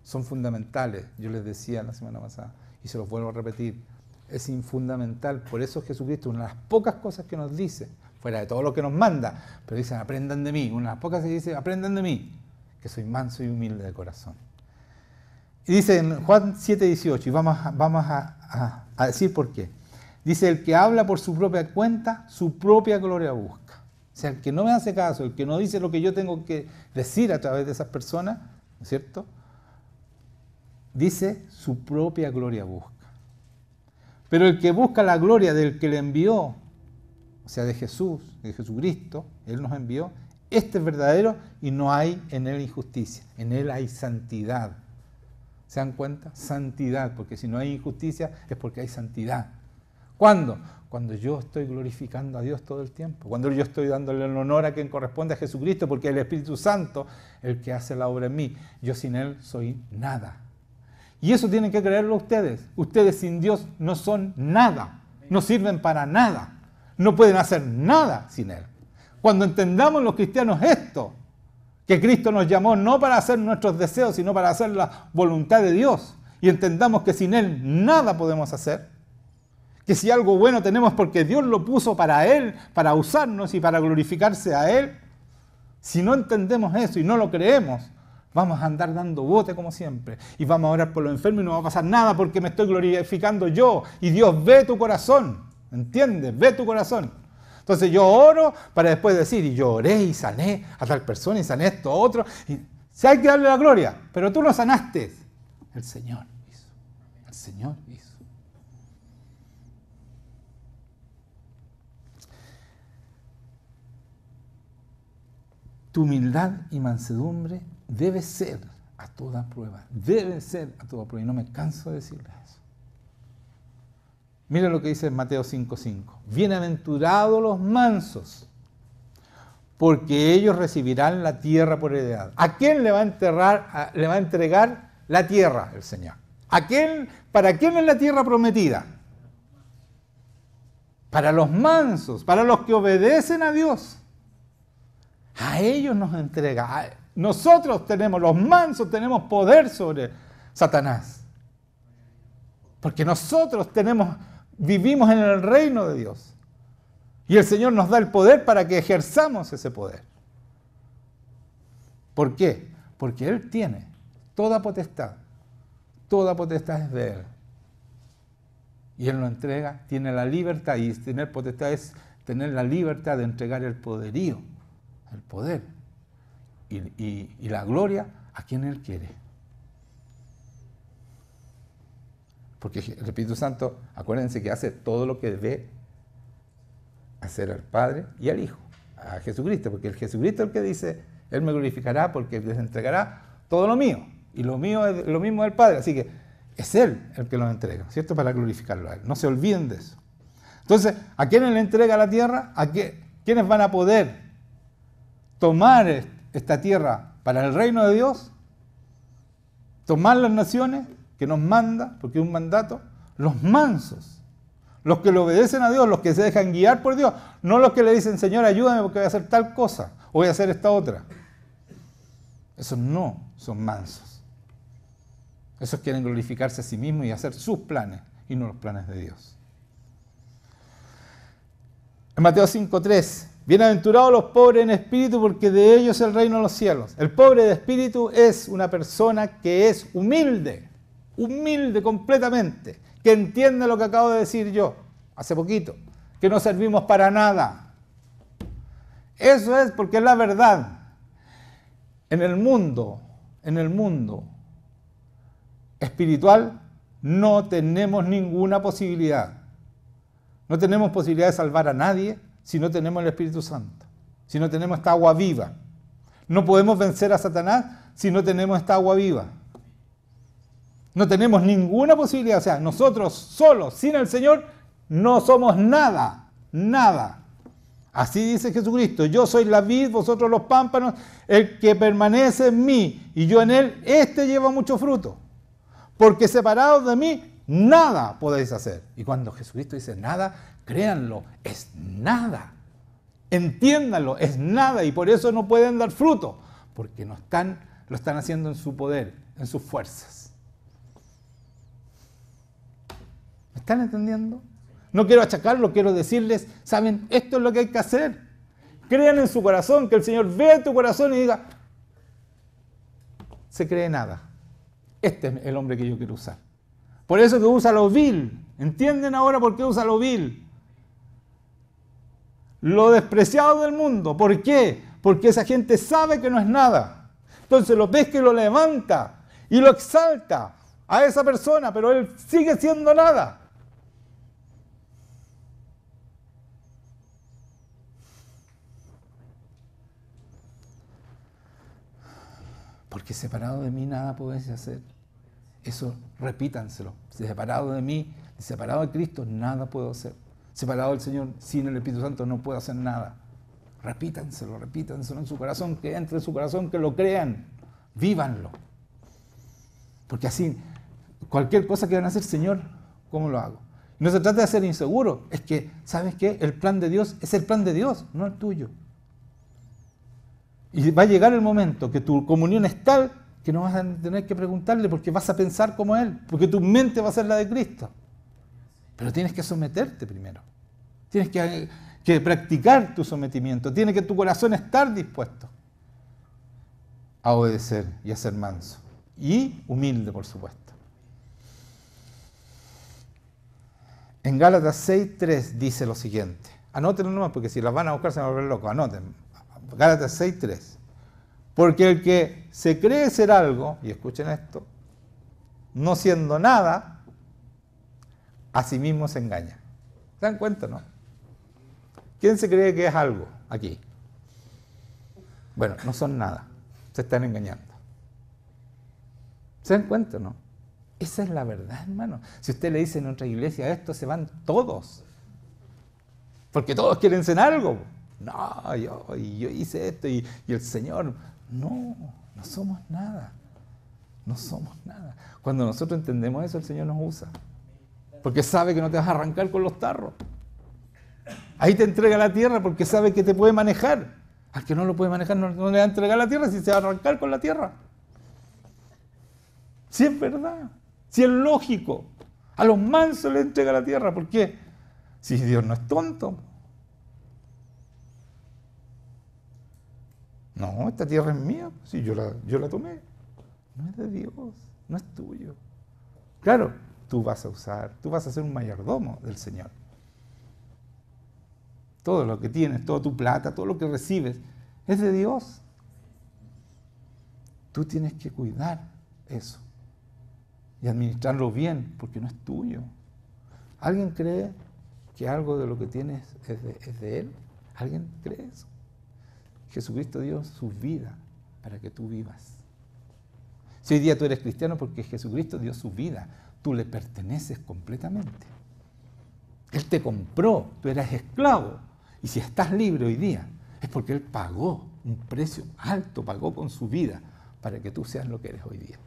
Son fundamentales. Yo les decía la semana pasada, y se los vuelvo a repetir. Es fundamental, por eso Jesucristo, una de las pocas cosas que nos dice, fuera de todo lo que nos manda, pero dicen, aprendan de mí, una de las pocas que dice, aprendan de mí, que soy manso y humilde de corazón. Y dice en Juan 7:18, y vamos a decir por qué. Dice, el que habla por su propia cuenta, su propia gloria busca. O sea, el que no me hace caso, el que no dice lo que yo tengo que decir a través de esas personas, ¿no es cierto? Dice, su propia gloria busca. Pero el que busca la gloria del que le envió, o sea, de Jesús, de Jesucristo, Él nos envió, este es verdadero y no hay en Él injusticia, en Él hay santidad. ¿Se dan cuenta? Santidad, porque si no hay injusticia es porque hay santidad. ¿Cuándo? Cuando yo estoy glorificando a Dios todo el tiempo, cuando yo estoy dándole el honor a quien corresponde a Jesucristo, porque es el Espíritu Santo el que hace la obra en mí. Yo sin Él soy nada. Y eso tienen que creerlo ustedes. Ustedes sin Dios no son nada, no sirven para nada, no pueden hacer nada sin Él. Cuando entendamos los cristianos esto, que Cristo nos llamó no para hacer nuestros deseos, sino para hacer la voluntad de Dios, y entendamos que sin Él nada podemos hacer, que si algo bueno tenemos porque Dios lo puso para Él, para usarnos y para glorificarse a Él, si no entendemos eso y no lo creemos, vamos a andar dando bote como siempre. Y vamos a orar por los enfermos y no va a pasar nada porque me estoy glorificando yo. Y Dios ve tu corazón. ¿Entiendes? Ve tu corazón. Entonces yo oro para después decir, y yo oré y sané a tal persona y sané a esto a otro. Y si hay que darle la gloria, pero tú no sanaste. El Señor hizo. El Señor hizo. Tu humildad y mansedumbre debe ser a toda prueba. Debe ser a toda prueba. Y no me canso de decirles eso. Mira lo que dice en Mateo 5:5. Bienaventurados los mansos, porque ellos recibirán la tierra por heredad. ¿A quién le va a entregar la tierra? El Señor. ¿Para quién es la tierra prometida? Para los mansos, para los que obedecen a Dios. A ellos nos entrega. Nosotros los mansos tenemos poder sobre Satanás. Porque nosotros vivimos en el reino de Dios. Y el Señor nos da el poder para que ejerzamos ese poder. ¿Por qué? Porque Él tiene toda potestad. Toda potestad es de Él. Y Él nos entrega, tiene la libertad, y tener potestad es tener la libertad de entregar el poderío, el poder y la gloria a quien Él quiere. Porque el Espíritu Santo, acuérdense que hace todo lo que debe hacer al Padre y al Hijo, a Jesucristo, porque el Jesucristo es el que dice, Él me glorificará porque les entregará todo lo mío, y lo mío es lo mismo del Padre, así que es Él el que los entrega, ¿cierto? Para glorificarlo a Él, no se olviden de eso. Entonces, ¿a quiénes le entrega la tierra? ¿Quiénes van a poder tomar esta tierra para el reino de Dios? Tomar las naciones que nos manda, porque es un mandato, los mansos, los que le obedecen a Dios, los que se dejan guiar por Dios, no los que le dicen, Señor, ayúdame porque voy a hacer tal cosa, o voy a hacer esta otra. Esos no son mansos. Esos quieren glorificarse a sí mismos y hacer sus planes, y no los planes de Dios. En Mateo 5:3, bienaventurados los pobres en espíritu, porque de ellos es el reino de los cielos. El pobre de espíritu es una persona que es humilde completamente, que entiende lo que acabo de decir yo hace poquito, que no servimos para nada. Eso es porque es la verdad. En el mundo espiritual no tenemos ninguna posibilidad. No tenemos posibilidad de salvar a nadie si no tenemos el Espíritu Santo, si no tenemos esta agua viva. No podemos vencer a Satanás si no tenemos esta agua viva. No tenemos ninguna posibilidad. O sea, nosotros solos, sin el Señor, no somos nada, nada. Así dice Jesucristo, yo soy la vid, vosotros los pámpanos, el que permanece en mí y yo en él, este lleva mucho fruto. Porque separados de mí, nada podéis hacer. Y cuando Jesucristo dice nada, créanlo, es nada. Entiéndanlo, es nada. Y por eso no pueden dar fruto, porque lo están haciendo en su poder, en sus fuerzas. ¿Me están entendiendo? No quiero achacarlo, quiero decirles, ¿saben? Esto es lo que hay que hacer. Crean en su corazón, que el Señor vea tu corazón y diga, se cree nada. Este es el hombre que yo quiero usar. Por eso que usa lo vil. ¿Entienden ahora por qué usa lo vil? Lo despreciado del mundo. ¿Por qué? Porque esa gente sabe que no es nada. Entonces lo ves que lo levanta y lo exalta a esa persona, pero él sigue siendo nada. Porque separado de mí nada podéis hacer. Eso repítanselo. Separado de mí, separado de Cristo, nada puedo hacer. Separado del Señor, sin el Espíritu Santo, no puedo hacer nada. Repítanselo en su corazón, que entre en su corazón, que lo crean. Vívanlo. Porque así, cualquier cosa que van a hacer, Señor, ¿cómo lo hago? No se trata de ser inseguro. Es que, ¿sabes qué? El plan de Dios es el plan de Dios, no el tuyo. Y va a llegar el momento que tu comunión es tal que no vas a tener que preguntarle porque vas a pensar como Él, porque tu mente va a ser la de Cristo. Pero tienes que someterte primero. Tienes que practicar tu sometimiento. Tiene que tu corazón estar dispuesto a obedecer y a ser manso. Y humilde, por supuesto. En Gálatas 6:3 dice lo siguiente. Anótenlo nomás porque si las van a buscar se van a volver locos. Anoten. Gálatas 6:3. Porque el que se cree ser algo, y escuchen esto, no siendo nada, a sí mismo se engaña. ¿Se dan cuenta, no? ¿Quién se cree que es algo aquí? Bueno, no son nada. Se están engañando. ¿Se dan cuenta, no? Esa es la verdad, hermano. Si usted le dice en nuestra iglesia esto, se van todos. Porque todos quieren ser algo. No, yo hice esto y el Señor. No somos nada. No somos nada. Cuando nosotros entendemos eso, el Señor nos usa. Porque sabe que no te vas a arrancar con los tarros. Ahí te entrega la tierra porque sabe que te puede manejar. Al que no lo puede manejar no le va a entregar la tierra si se va a arrancar con la tierra. Si es verdad, si es lógico. A los mansos le entrega la tierra. ¿Por qué? Si Dios no es tonto. No, esta tierra es mía. Si yo la tomé. No es de Dios, no es tuyo. Claro, tú vas a ser un mayordomo del Señor. Todo lo que tienes, toda tu plata, todo lo que recibes, es de Dios. Tú tienes que cuidar eso y administrarlo bien, porque no es tuyo. ¿Alguien cree que algo de lo que tienes es de Él? ¿Alguien cree eso? Jesucristo dio su vida para que tú vivas. Si hoy día tú eres cristiano, porque Jesucristo dio su vida, tú le perteneces completamente. Él te compró, tú eras esclavo. Y si estás libre hoy día, es porque Él pagó un precio alto, pagó con su vida para que tú seas lo que eres hoy día.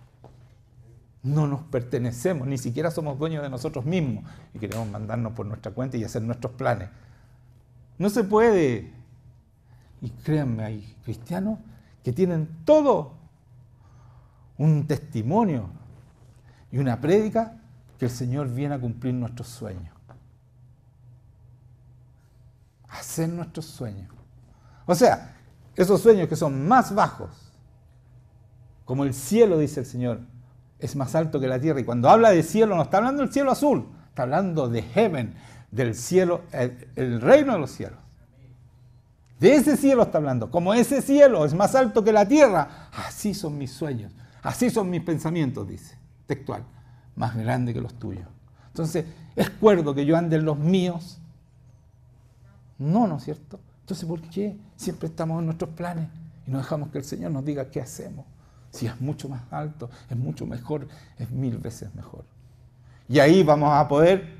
No nos pertenecemos, ni siquiera somos dueños de nosotros mismos y queremos mandarnos por nuestra cuenta y hacer nuestros planes. No se puede. Y créanme, hay cristianos que tienen todo un testimonio y una prédica que el Señor viene a cumplir nuestros sueños. Hacer nuestros sueños. O sea, esos sueños que son más bajos, como el cielo, dice el Señor, es más alto que la tierra. Y cuando habla de cielo, no está hablando del cielo azul, está hablando de heaven, del cielo, el reino de los cielos. De ese cielo está hablando. Como ese cielo es más alto que la tierra, así son mis sueños, así son mis pensamientos, dice, textual, más grande que los tuyos. Entonces, ¿es cuerdo que yo ande en los míos? No, ¿no es cierto? Entonces, ¿por qué siempre estamos en nuestros planes y no dejamos que el Señor nos diga qué hacemos? Si es mucho más alto, es mucho mejor, es 1000 veces mejor. Y ahí vamos a poder,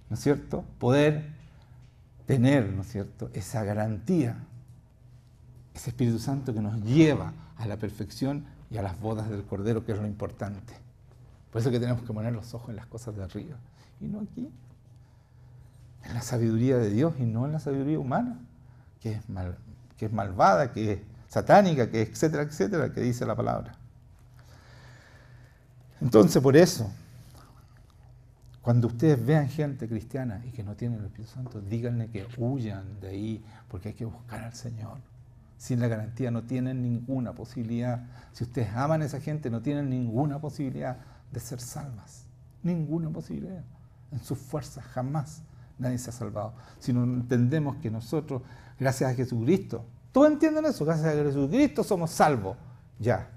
¿no es cierto?, poder tener, ¿no es cierto?, esa garantía, ese Espíritu Santo que nos lleva a la perfección y a las bodas del Cordero, que es lo importante. Por eso que tenemos que poner los ojos en las cosas de arriba y no aquí, en la sabiduría de Dios y no en la sabiduría humana, que es malvada, que es satánica, que es etcétera, etcétera, que dice la palabra. Entonces, por eso, cuando ustedes vean gente cristiana y que no tiene el Espíritu Santo, díganle que huyan de ahí, porque hay que buscar al Señor. Sin la garantía no tienen ninguna posibilidad. Si ustedes aman a esa gente, no tienen ninguna posibilidad de ser salvas. Ninguna posibilidad. En sus fuerzas jamás nadie se ha salvado. Si no entendemos que nosotros, gracias a Jesucristo, todos entienden eso, gracias a Jesucristo somos salvos. Ya,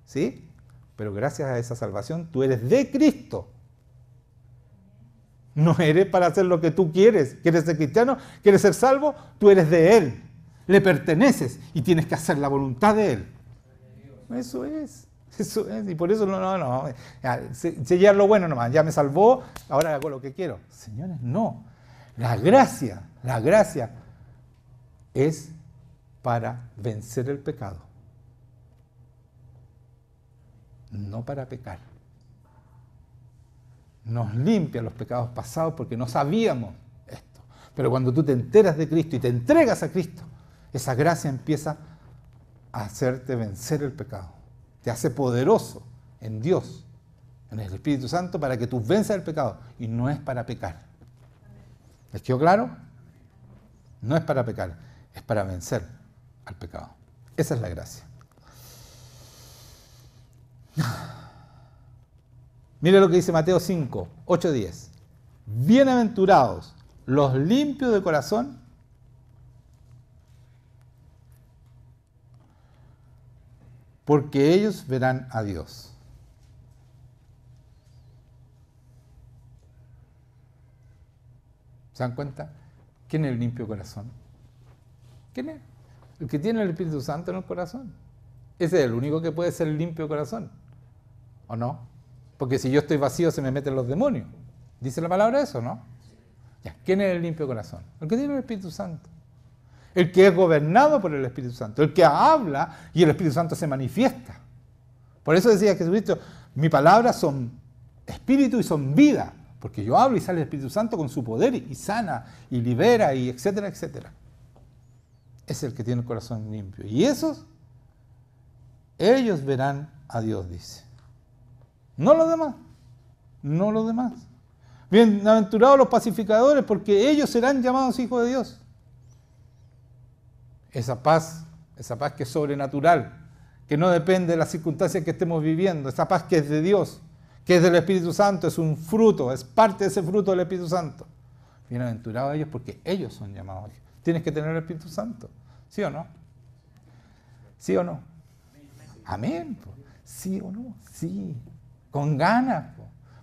¿sí? Pero gracias a esa salvación tú eres de Cristo. No eres para hacer lo que tú quieres. ¿Quieres ser cristiano? ¿Quieres ser salvo? Tú eres de Él. Le perteneces y tienes que hacer la voluntad de Él. Eso es. Y por eso no. Sellar lo bueno nomás. Ya me salvó, ahora hago lo que quiero. Señores, no. La gracia es para vencer el pecado. No para pecar. Nos limpia los pecados pasados porque no sabíamos esto. Pero cuando tú te enteras de Cristo y te entregas a Cristo, esa gracia empieza a hacerte vencer el pecado. Te hace poderoso en Dios, en el Espíritu Santo, para que tú venzas el pecado. Y no es para pecar. ¿Les quedó claro? No es para pecar, es para vencer al pecado. Esa es la gracia. Mire lo que dice Mateo 5, 8, 10. Bienaventurados los limpios de corazón, porque ellos verán a Dios. ¿Se dan cuenta? ¿Quién es el limpio corazón? ¿Quién es? El que tiene el Espíritu Santo en el corazón. Ese es el único que puede ser limpio corazón. ¿O no? Porque si yo estoy vacío se me meten los demonios. ¿Dice la palabra eso, no? Ya. ¿Quién es el limpio corazón? El que tiene el Espíritu Santo. El que es gobernado por el Espíritu Santo. El que habla y el Espíritu Santo se manifiesta. Por eso decía Jesucristo, Mi palabra son espíritu y son vida, porque yo hablo y sale el Espíritu Santo con su poder y sana y libera y etcétera, etcétera. Es el que tiene el corazón limpio. Y esos, ellos verán a Dios, dice. No los demás, no los demás. Bienaventurados los pacificadores, porque ellos serán llamados hijos de Dios. Esa paz que es sobrenatural, que no depende de las circunstancias que estemos viviendo, esa paz que es de Dios, que es del Espíritu Santo, es un fruto, es parte de ese fruto del Espíritu Santo. Bienaventurados ellos porque ellos son llamados. Tienes que tener el Espíritu Santo, ¿sí o no? ¿Sí o no? Amén. ¿Sí o no? Sí. Con ganas,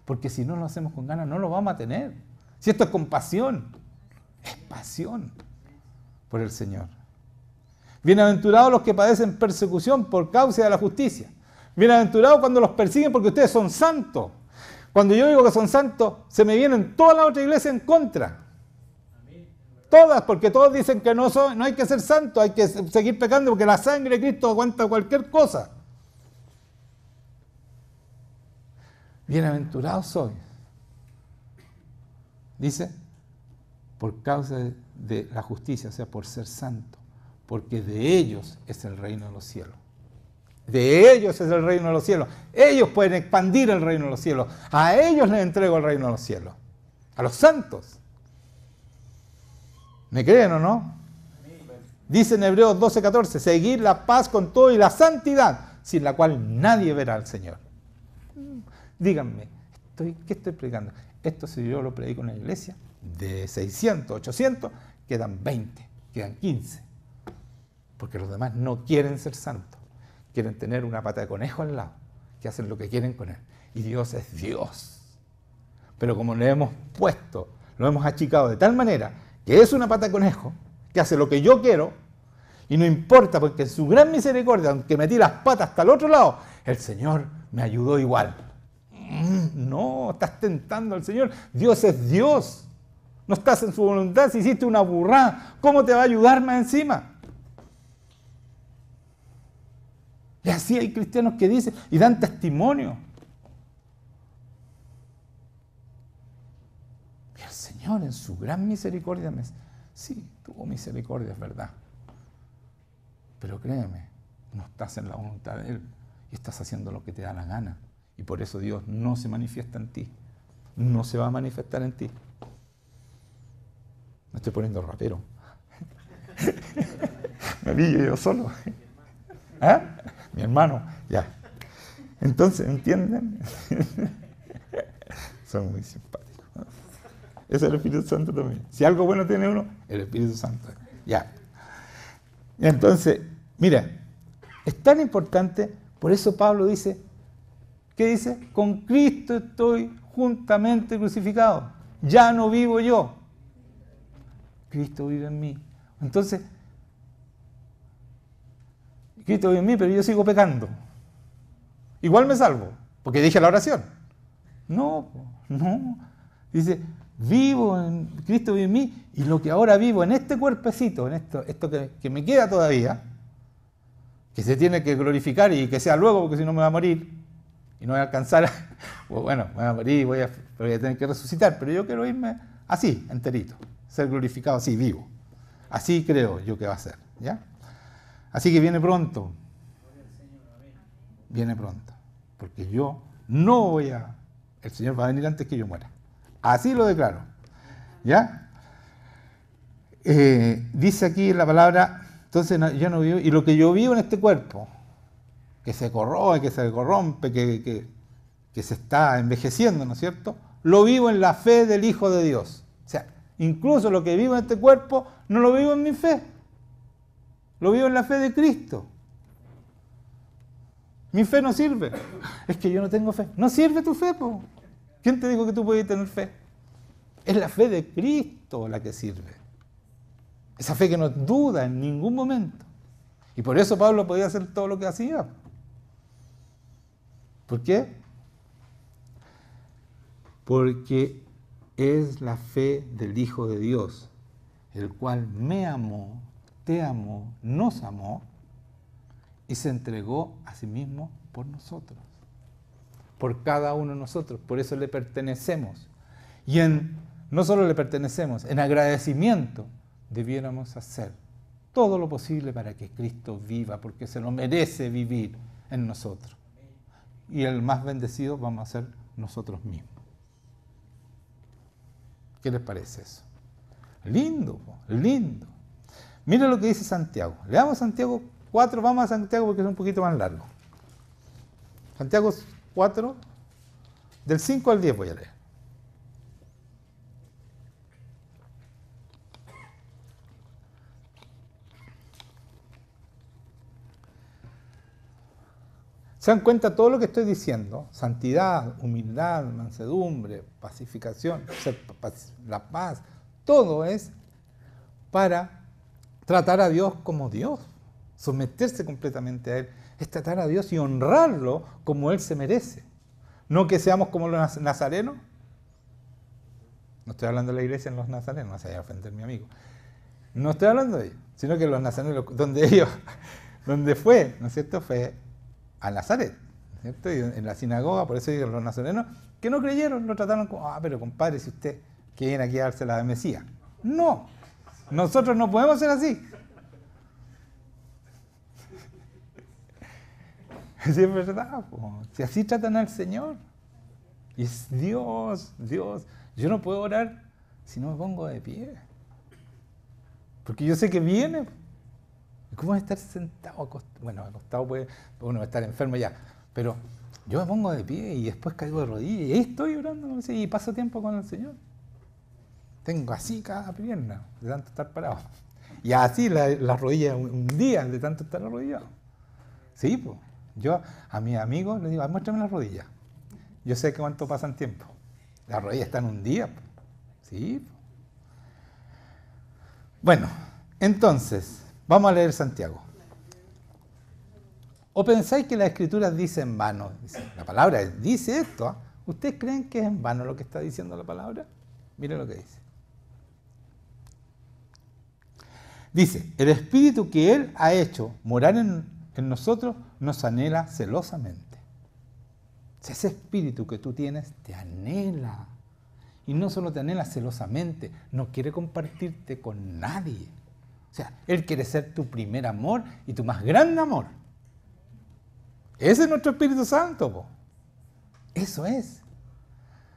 porque si no lo hacemos con ganas no lo vamos a tener. Si esto es con pasión, es pasión por el Señor. Bienaventurados los que padecen persecución por causa de la justicia. Bienaventurados cuando los persiguen porque ustedes son santos. Cuando yo digo que son santos, se me vienen todas las otras iglesias en contra. Todas, porque todos dicen que no hay que ser santos, hay que seguir pecando porque la sangre de Cristo aguanta cualquier cosa. Bienaventurados sois, dice, por causa de la justicia, o sea, por ser santo, porque de ellos es el reino de los cielos. De ellos es el reino de los cielos. Ellos pueden expandir el reino de los cielos. A ellos les entrego el reino de los cielos. A los santos. ¿Me creen o no? Dice en Hebreos 12:14, seguir la paz con todo y la santidad, sin la cual nadie verá al Señor. Díganme, ¿qué estoy predicando? Esto si yo lo predico en la iglesia, de 600, 800, quedan 20, quedan 15. Porque los demás no quieren ser santos. Quieren tener una pata de conejo al lado, que hacen lo que quieren con él. Y Dios es Dios. Pero como le hemos puesto, lo hemos achicado de tal manera que es una pata de conejo, que hace lo que yo quiero, y no importa, porque en su gran misericordia, aunque metí las patas hasta el otro lado, el Señor me ayudó igual. No, estás tentando al Señor. Dios es Dios. No estás en su voluntad. Si hiciste una burrada, ¿cómo te va a ayudar más encima? Y así hay cristianos que dicen y dan testimonio. Y el Señor en su gran misericordia me dice, sí, tuvo misericordia, es verdad. Pero créeme, no estás en la voluntad de Él y estás haciendo lo que te da la gana. Y por eso Dios no se manifiesta en ti. No se va a manifestar en ti. Me estoy poniendo rapero. Me pillo yo solo. ¿Ah? Mi hermano, ya. Entonces, ¿entienden? Son muy simpáticos. Es el Espíritu Santo también. Si algo bueno tiene uno, el Espíritu Santo. Ya. Entonces, mira, es tan importante, por eso Pablo dice, ¿qué dice? Con Cristo estoy juntamente crucificado. Ya no vivo yo. Cristo vive en mí. Entonces, Cristo vive en mí, pero yo sigo pecando. Igual me salvo, porque dije la oración. No. Dice, Cristo vive en mí, y lo que ahora vivo en este cuerpecito, en esto que me queda todavía, que se tiene que glorificar y que sea luego, porque si no me va a morir, y no voy a alcanzar, bueno, me voy a morir, voy a tener que resucitar, pero yo quiero irme así, enterito, ser glorificado así, vivo. Así creo yo que va a ser, ¿ya? Así que viene pronto. Viene pronto. Porque yo no voy a... El Señor va a venir antes que yo muera. Así lo declaro. ¿Ya? Dice aquí la palabra, entonces yo no vivo, y lo que yo vivo en este cuerpo, que se corroe, que se corrompe, que se está envejeciendo, ¿no es cierto? Lo vivo en la fe del Hijo de Dios. O sea, incluso lo que vivo en este cuerpo, no lo vivo en mi fe. Lo vivo en la fe de Cristo. Mi fe no sirve. Es que yo no tengo fe. No sirve tu fe, po. ¿Quién te dijo que tú puedes tener fe? Es la fe de Cristo la que sirve. Esa fe que no duda en ningún momento. Y por eso Pablo podía hacer todo lo que hacía. ¿Por qué? Porque es la fe del Hijo de Dios, el cual me amó, te amó, nos amó y se entregó a sí mismo por nosotros. por cada uno de nosotros, por eso le pertenecemos. Y no solo le pertenecemos, en agradecimiento debiéramos hacer todo lo posible para que Cristo viva, porque se lo merece vivir en nosotros. Y el más bendecido vamos a ser nosotros mismos. ¿Qué les parece eso? Lindo, lindo. Mira lo que dice Santiago. Leamos Santiago 4, vamos a Santiago porque es un poquito más largo. Santiago 4, del 5 al 10 voy a leer. ¿Se dan cuenta todo lo que estoy diciendo? Santidad, humildad, mansedumbre, pacificación, la paz, todo es para tratar a Dios como Dios, someterse completamente a Él, es tratar a Dios y honrarlo como Él se merece. No que seamos como los nazarenos. No estoy hablando de la iglesia en los nazarenos, no se vaya a ofender mi amigo. No estoy hablando de ellos, sino que los nazarenos, donde fue, ¿no es cierto? Fue a Nazaret, ¿no es cierto? Y en la sinagoga, por eso digo los nazarenos, que no creyeron, lo trataron como, pero compadre, si usted quiere aquí darse la de Mesías. No, nosotros no podemos ser así. Si es verdad, si así tratan al Señor. Y es Dios. Yo no puedo orar si no me pongo de pie. Porque yo sé que viene. ¿Cómo estar sentado? Bueno, acostado puede uno estar enfermo ya. Pero yo me pongo de pie y después caigo de rodillas. Y ahí estoy orando y paso tiempo con el Señor. Tengo así cada pierna de tanto estar parado. Y así las rodillas un día de tanto estar arrodillado. Sí, pues. Yo a mis amigos les digo, muéstrame las rodillas. Yo sé que cuánto pasan tiempo. Las rodillas están un día. Po. Sí. Po. Bueno, entonces, vamos a leer Santiago. ¿O pensáis que las escrituras dicen en vano? La palabra dice esto. ¿Eh? ¿Ustedes creen que es en vano lo que está diciendo la palabra? Miren lo que dice. Dice, el espíritu que Él ha hecho morar en nosotros nos anhela celosamente. Si ese espíritu que tú tienes te anhela. Y no solo te anhela celosamente, no quiere compartirte con nadie. O sea, Él quiere ser tu primer amor y tu más grande amor. Ese es nuestro Espíritu Santo, po. Eso es.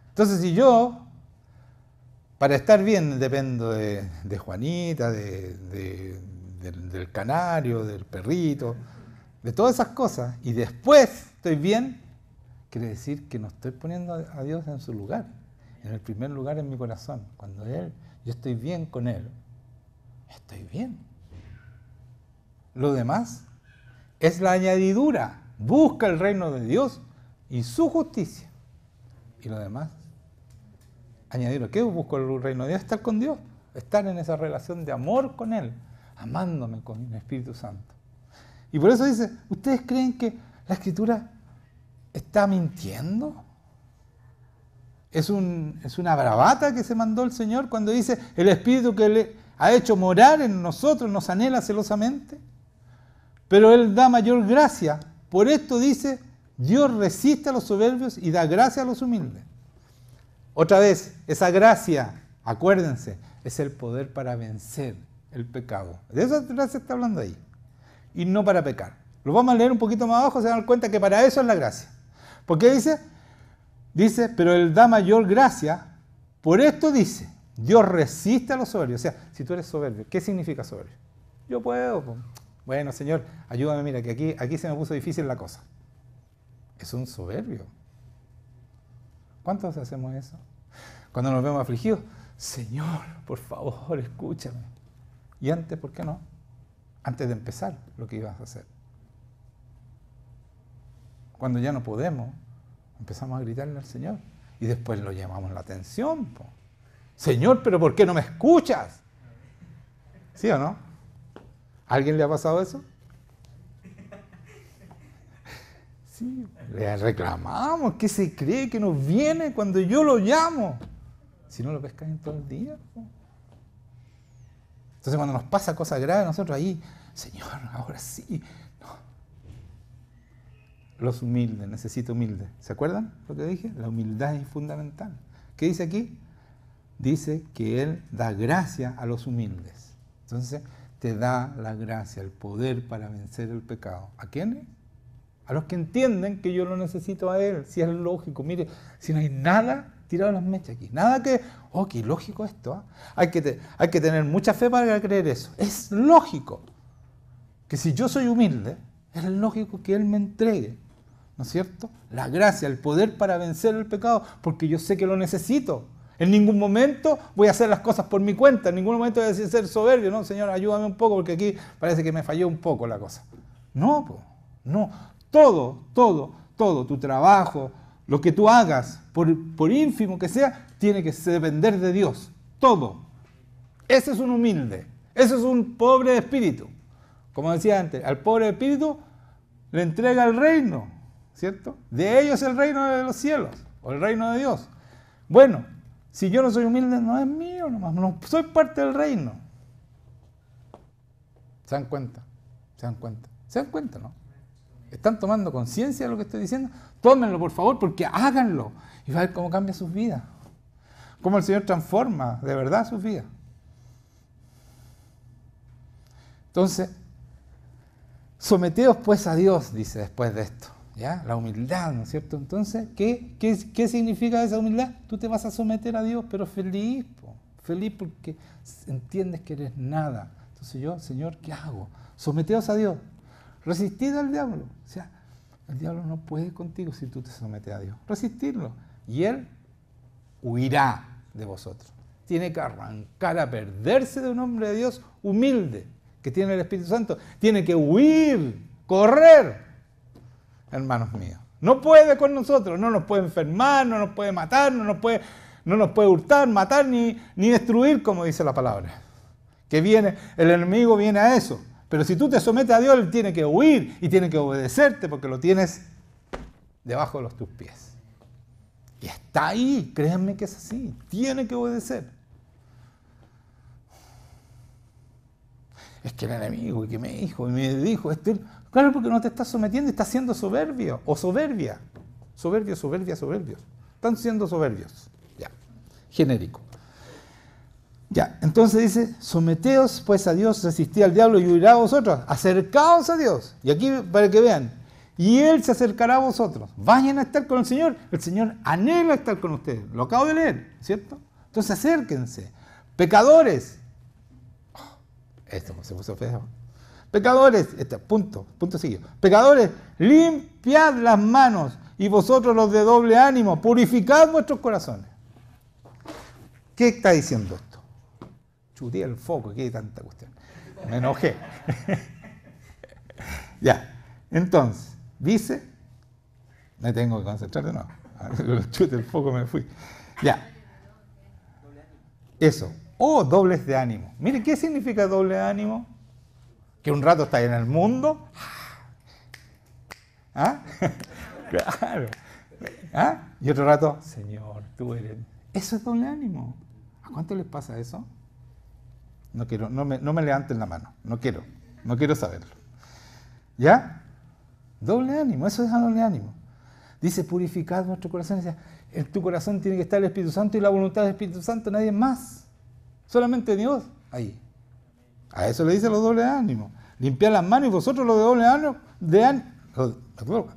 Entonces, si yo, para estar bien, dependo de Juanita, del canario, del perrito, de todas esas cosas, y después estoy bien, quiere decir que no estoy poniendo a Dios en su lugar, en el primer lugar en mi corazón. Cuando yo estoy bien con Él, estoy bien. Lo demás es la añadidura. Busca el reino de Dios y su justicia. Y lo demás, añadidura. ¿Qué busco el reino de Dios? Estar con Dios, estar en esa relación de amor con Él, amándome con el Espíritu Santo. Y por eso dice, ¿ustedes creen que la Escritura está mintiendo? ¿Es una bravata que se mandó el Señor cuando dice, el Espíritu que le ha hecho morar en nosotros nos anhela celosamente? Pero Él da mayor gracia. Por esto dice, Dios resiste a los soberbios y da gracia a los humildes. Otra vez, esa gracia, acuérdense, es el poder para vencer el pecado. De esa gracia está hablando ahí. Y no para pecar. Lo vamos a leer un poquito más abajo, se dan cuenta que para eso es la gracia. ¿Por qué dice? Dice, pero Él da mayor gracia. Por esto dice, Dios resiste a los soberbios. O sea, si tú eres soberbio, ¿qué significa soberbio? Yo puedo. Bueno, Señor, ayúdame, mira, que aquí se me puso difícil la cosa. Es un soberbio. ¿Cuántos hacemos eso? Cuando nos vemos afligidos, Señor, por favor, escúchame. Y antes, ¿por qué no? Antes de empezar lo que ibas a hacer. Cuando ya no podemos, empezamos a gritarle al Señor. Y después lo llamamos la atención. Po. Señor, ¿pero por qué no me escuchas? ¿Sí o no? ¿A alguien le ha pasado eso? Sí, le reclamamos. ¿Qué se cree que nos viene cuando yo lo llamo? Si no lo pescas en todo el día. Po. Entonces cuando nos pasa cosas graves, nosotros ahí, Señor, ahora sí. No. los humildes, necesito humildes. ¿Se acuerdan lo que dije? La humildad es fundamental. ¿Qué dice aquí? Dice que Él da gracia a los humildes. Entonces, te da la gracia, el poder para vencer el pecado. ¿A quiénes? A los que entienden que yo lo necesito a Él. Si es lógico, mire, si no hay nada, tirado las mechas aquí. Nada que, oh, qué lógico esto. Hay que tener mucha fe para creer eso. Es lógico que si yo soy humilde, es lógico que Él me entregue, ¿no es cierto?, la gracia, el poder para vencer el pecado, porque yo sé que lo necesito. En ningún momento voy a hacer las cosas por mi cuenta, en ningún momento voy a ser soberbio, no, Señor, ayúdame un poco, porque aquí parece que me falló un poco la cosa. No, no. Todo, tu trabajo, lo que tú hagas, por ínfimo que sea, tiene que depender de Dios. Todo. Ese es un humilde, ese es un pobre de espíritu. Como decía antes, al pobre de espíritu le entrega el reino, ¿cierto? De ellos el reino de los cielos, o el reino de Dios. Bueno, si yo no soy humilde, no es mío nomás, no soy parte del reino. ¿Se dan cuenta? ¿Se dan cuenta? ¿Se dan cuenta, no? ¿Están tomando conciencia de lo que estoy diciendo? Tómenlo, por favor, porque háganlo. Y va a ver cómo cambia sus vidas. Cómo el Señor transforma de verdad sus vidas. Entonces, someteos pues a Dios, dice después de esto. ¿Ya? La humildad, ¿no es cierto? Entonces, ¿qué significa esa humildad? Tú te vas a someter a Dios, pero feliz, feliz porque entiendes que eres nada. Entonces yo, Señor, ¿qué hago? Someteos a Dios. Resistid al diablo. O sea, el diablo no puede contigo si tú te sometes a Dios. Resistirlo. Y él huirá de vosotros. Tiene que arrancar a perderse de un hombre de Dios humilde, que tiene el Espíritu Santo. Tiene que huir, correr, hermanos míos. No puede con nosotros, no nos puede enfermar, no nos puede matar, no nos puede hurtar, matar ni destruir, como dice la palabra. Que viene, el enemigo viene a eso. Pero si tú te sometes a Dios, Él tiene que huir y tiene que obedecerte porque lo tienes debajo de tus pies. Y está ahí, créanme que es así, tiene que obedecer. Es que el enemigo, y que me dijo, y me dijo, claro, porque no te estás sometiendo, estás siendo soberbio o soberbia. Soberbios. Están siendo soberbios. Ya, genérico. Ya, entonces dice, someteos pues a Dios, resistid al diablo y huirá a vosotros. Acercaos a Dios. Y aquí para que vean, y Él se acercará a vosotros. Vayan a estar con el Señor anhela estar con ustedes. Lo acabo de leer, ¿cierto? Entonces acérquense. Pecadores. Esto se puso feo. Pecadores, punto seguido. Pecadores, limpiad las manos y vosotros los de doble ánimo, purificad vuestros corazones. ¿Qué está diciendo esto? Chuté el foco, ¿qué tanta cuestión? Me enojé. Ya, entonces, dice, me tengo que concentrar de nuevo. Chute el foco, me fui. Ya. Eso. O dobles de ánimo. Mire, ¿qué significa doble de ánimo? Que un rato está en el mundo. ¿Ah? Claro. ¿Ah? Y otro rato, Señor, tú eres. Eso es doble ánimo. ¿A cuánto les pasa eso? No quiero, no me levanten la mano. No quiero saberlo. ¿Ya? Doble ánimo, eso es doble ánimo. Dice, purificad vuestro corazón. Dice, en tu corazón tiene que estar el Espíritu Santo y la voluntad del Espíritu Santo, nadie más. Solamente Dios, ahí. A eso le dice los dobles ánimos. Limpiad las manos y vosotros los de doble ánimo,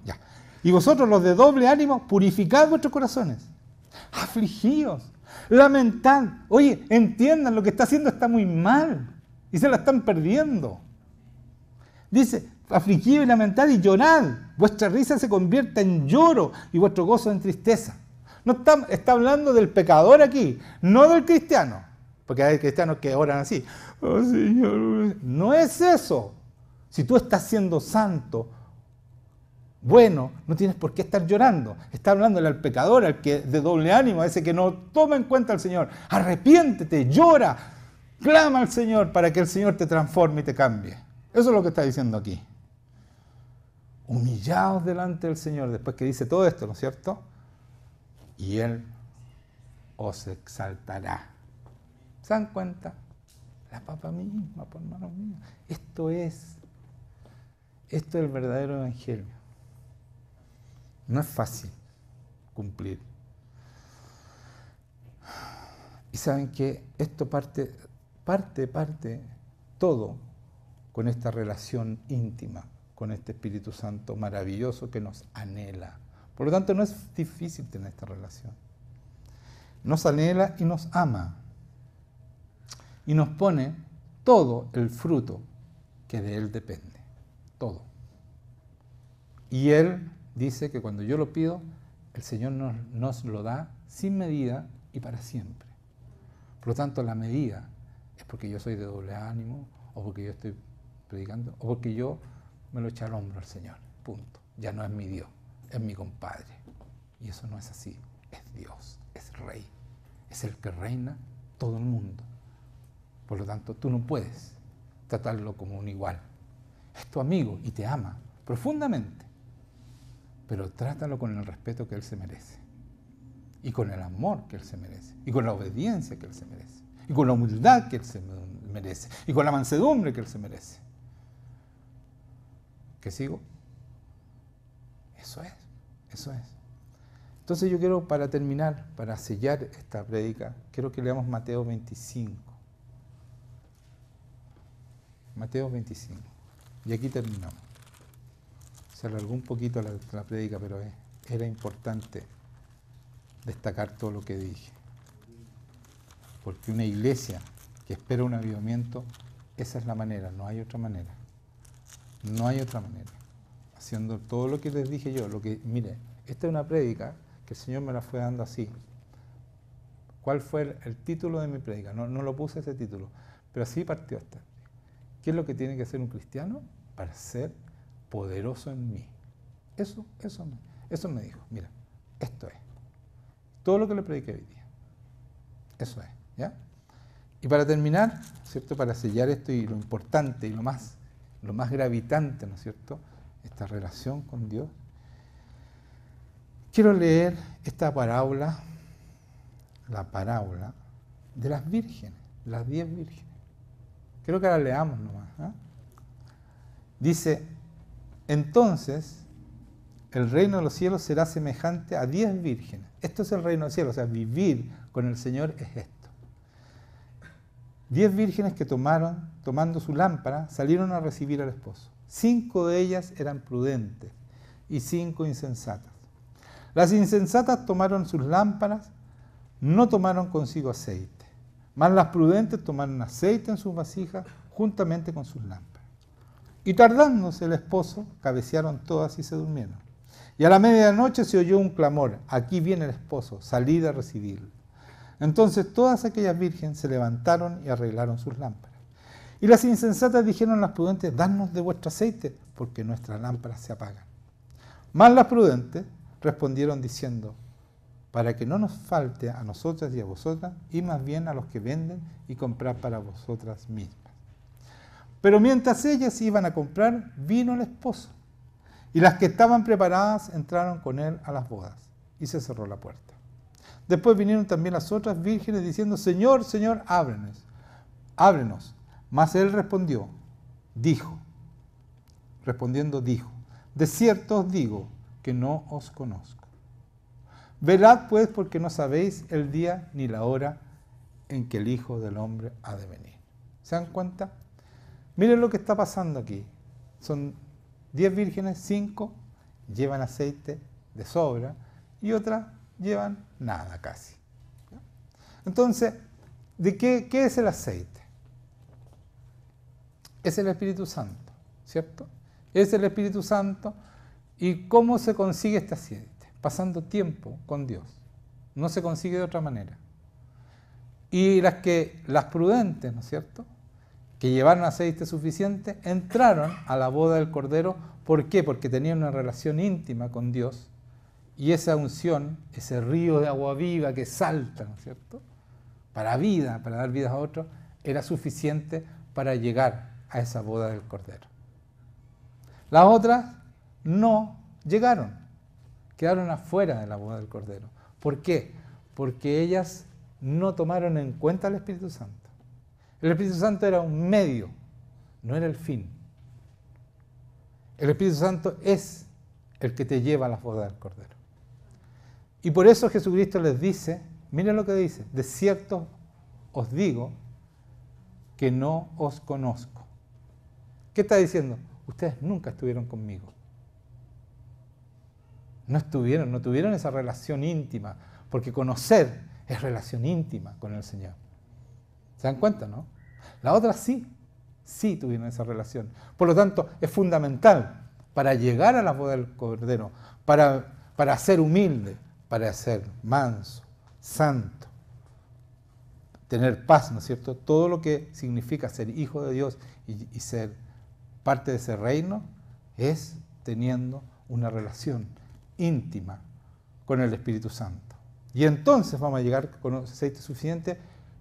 ya. Y vosotros los de doble ánimo, purificad vuestros corazones. Afligíos, lamentad. Oye, entiendan, lo que está haciendo está muy mal y se la están perdiendo. Dice, afligid y lamentad y llorad. Vuestra risa se convierta en lloro y vuestro gozo en tristeza. No está hablando del pecador aquí, no del cristiano. Porque hay cristianos que oran así. Oh, Señor. No es eso. Si tú estás siendo santo, bueno, no tienes por qué estar llorando. Está hablándole al pecador, al que de doble ánimo, a ese que no toma en cuenta al Señor. Arrepiéntete, llora, clama al Señor para que el Señor te transforme y te cambie. Eso es lo que está diciendo aquí. Humillaos delante del Señor, después que dice todo esto, ¿no es cierto? Y Él os exaltará. ¿Se dan cuenta? La papa misma, por hermanos míos. Esto es el verdadero evangelio. No es fácil cumplir. Y saben que esto parte todo con esta relación íntima con este Espíritu Santo maravilloso que nos anhela. Por lo tanto, no es difícil tener esta relación. Nos anhela y nos ama. Y nos pone todo el fruto que de Él depende. Todo. Y Él dice que cuando yo lo pido, el Señor nos lo da sin medida y para siempre. Por lo tanto, la medida es porque yo soy de doble ánimo, o porque yo estoy predicando, o porque yo me lo eché al hombro al Señor. Punto. Ya no es mi Dios, es mi compadre. Y eso no es así. Es Dios, es Rey. Es el que reina todo el mundo. Por lo tanto, tú no puedes tratarlo como un igual. Es tu amigo y te ama profundamente. Pero trátalo con el respeto que Él se merece. Y con el amor que Él se merece. Y con la obediencia que Él se merece. Y con la humildad que Él se merece. Y con la mansedumbre que Él se merece. ¿Qué sigo? Eso es. Entonces yo quiero, para terminar, para sellar esta prédica, quiero que leamos Mateo 25. Mateo 25. Y aquí terminamos. Se alargó un poquito la prédica, pero era importante destacar todo lo que dije. Porque una iglesia que espera un avivamiento, esa es la manera, no hay otra manera. No hay otra manera. Haciendo todo lo que les dije yo, mire, esta es una prédica que el Señor me la fue dando así. ¿Cuál fue el título de mi prédica? No lo puse ese título, pero así partió esta. ¿Qué es lo que tiene que hacer un cristiano para ser poderoso en mí? Eso me dijo. Mira, esto es. Todo lo que le prediqué hoy día. Eso es, ¿ya? Y para terminar, ¿cierto? Para sellar esto y lo importante y lo más gravitante, ¿no es cierto? Esta relación con Dios. Quiero leer esta parábola, la parábola de las vírgenes, las 10 vírgenes. Quiero que la leamos nomás. ¿Eh? Dice, entonces el reino de los cielos será semejante a 10 vírgenes. Esto es el reino de los cielos, o sea, vivir con el Señor es esto. 10 vírgenes que tomando su lámpara, salieron a recibir al esposo. 5 de ellas eran prudentes y 5 insensatas. Las insensatas tomaron sus lámparas, no tomaron consigo aceite, mas las prudentes tomaron aceite en sus vasijas juntamente con sus lámparas. Y tardándose el esposo, cabecearon todas y se durmieron. Y a la medianoche se oyó un clamor, aquí viene el esposo, salid a recibirlo. Entonces todas aquellas vírgenes se levantaron y arreglaron sus lámparas. Y las insensatas dijeron a las prudentes, dadnos de vuestro aceite, porque nuestras lámparas se apagan. Mas las prudentes respondieron diciendo, para que no nos falte a nosotras y a vosotras, y más bien a los que venden y comprar para vosotras mismas. Pero mientras ellas iban a comprar, vino el esposo, y las que estaban preparadas entraron con él a las bodas, y se cerró la puerta. Después vinieron también las otras vírgenes diciendo, Señor, Señor, ábrenos. Mas él respondiendo dijo, de cierto os digo que no os conozco. Velad pues porque no sabéis el día ni la hora en que el Hijo del Hombre ha de venir. ¿Se dan cuenta? Miren lo que está pasando aquí. Son 10 vírgenes, 5 llevan aceite de sobra y otras llevan nada casi. Entonces, ¿de qué es el aceite? Es el Espíritu Santo, ¿cierto? Es el Espíritu Santo. ¿Y cómo se consigue este aceite? Pasando tiempo con Dios. No se consigue de otra manera. Y las prudentes, ¿no es cierto?, que llevaron aceite suficiente, entraron a la boda del Cordero. ¿Por qué? Porque tenían una relación íntima con Dios. Y esa unción, ese río de agua viva que salta, ¿no es cierto?, para dar vida a otros, era suficiente para llegar a esa boda del Cordero. Las otras no llegaron, quedaron afuera de la boda del Cordero. ¿Por qué? Porque ellas no tomaron en cuenta el Espíritu Santo. El Espíritu Santo era un medio, no era el fin. El Espíritu Santo es el que te lleva a las bodas del Cordero. Y por eso Jesucristo les dice, miren lo que dice, de cierto os digo que no os conozco. ¿Qué está diciendo? Ustedes nunca estuvieron conmigo. No tuvieron esa relación íntima, porque conocer es relación íntima con el Señor. ¿Se dan cuenta, no? La otra sí tuvieron esa relación. Por lo tanto, es fundamental para llegar a la boda del Cordero, para ser humilde, para ser manso, santo, tener paz, ¿no es cierto? Todo lo que significa ser hijo de Dios y ser parte de ese reino es teniendo una relación íntima con el Espíritu Santo. Y entonces vamos a llegar con aceite suficiente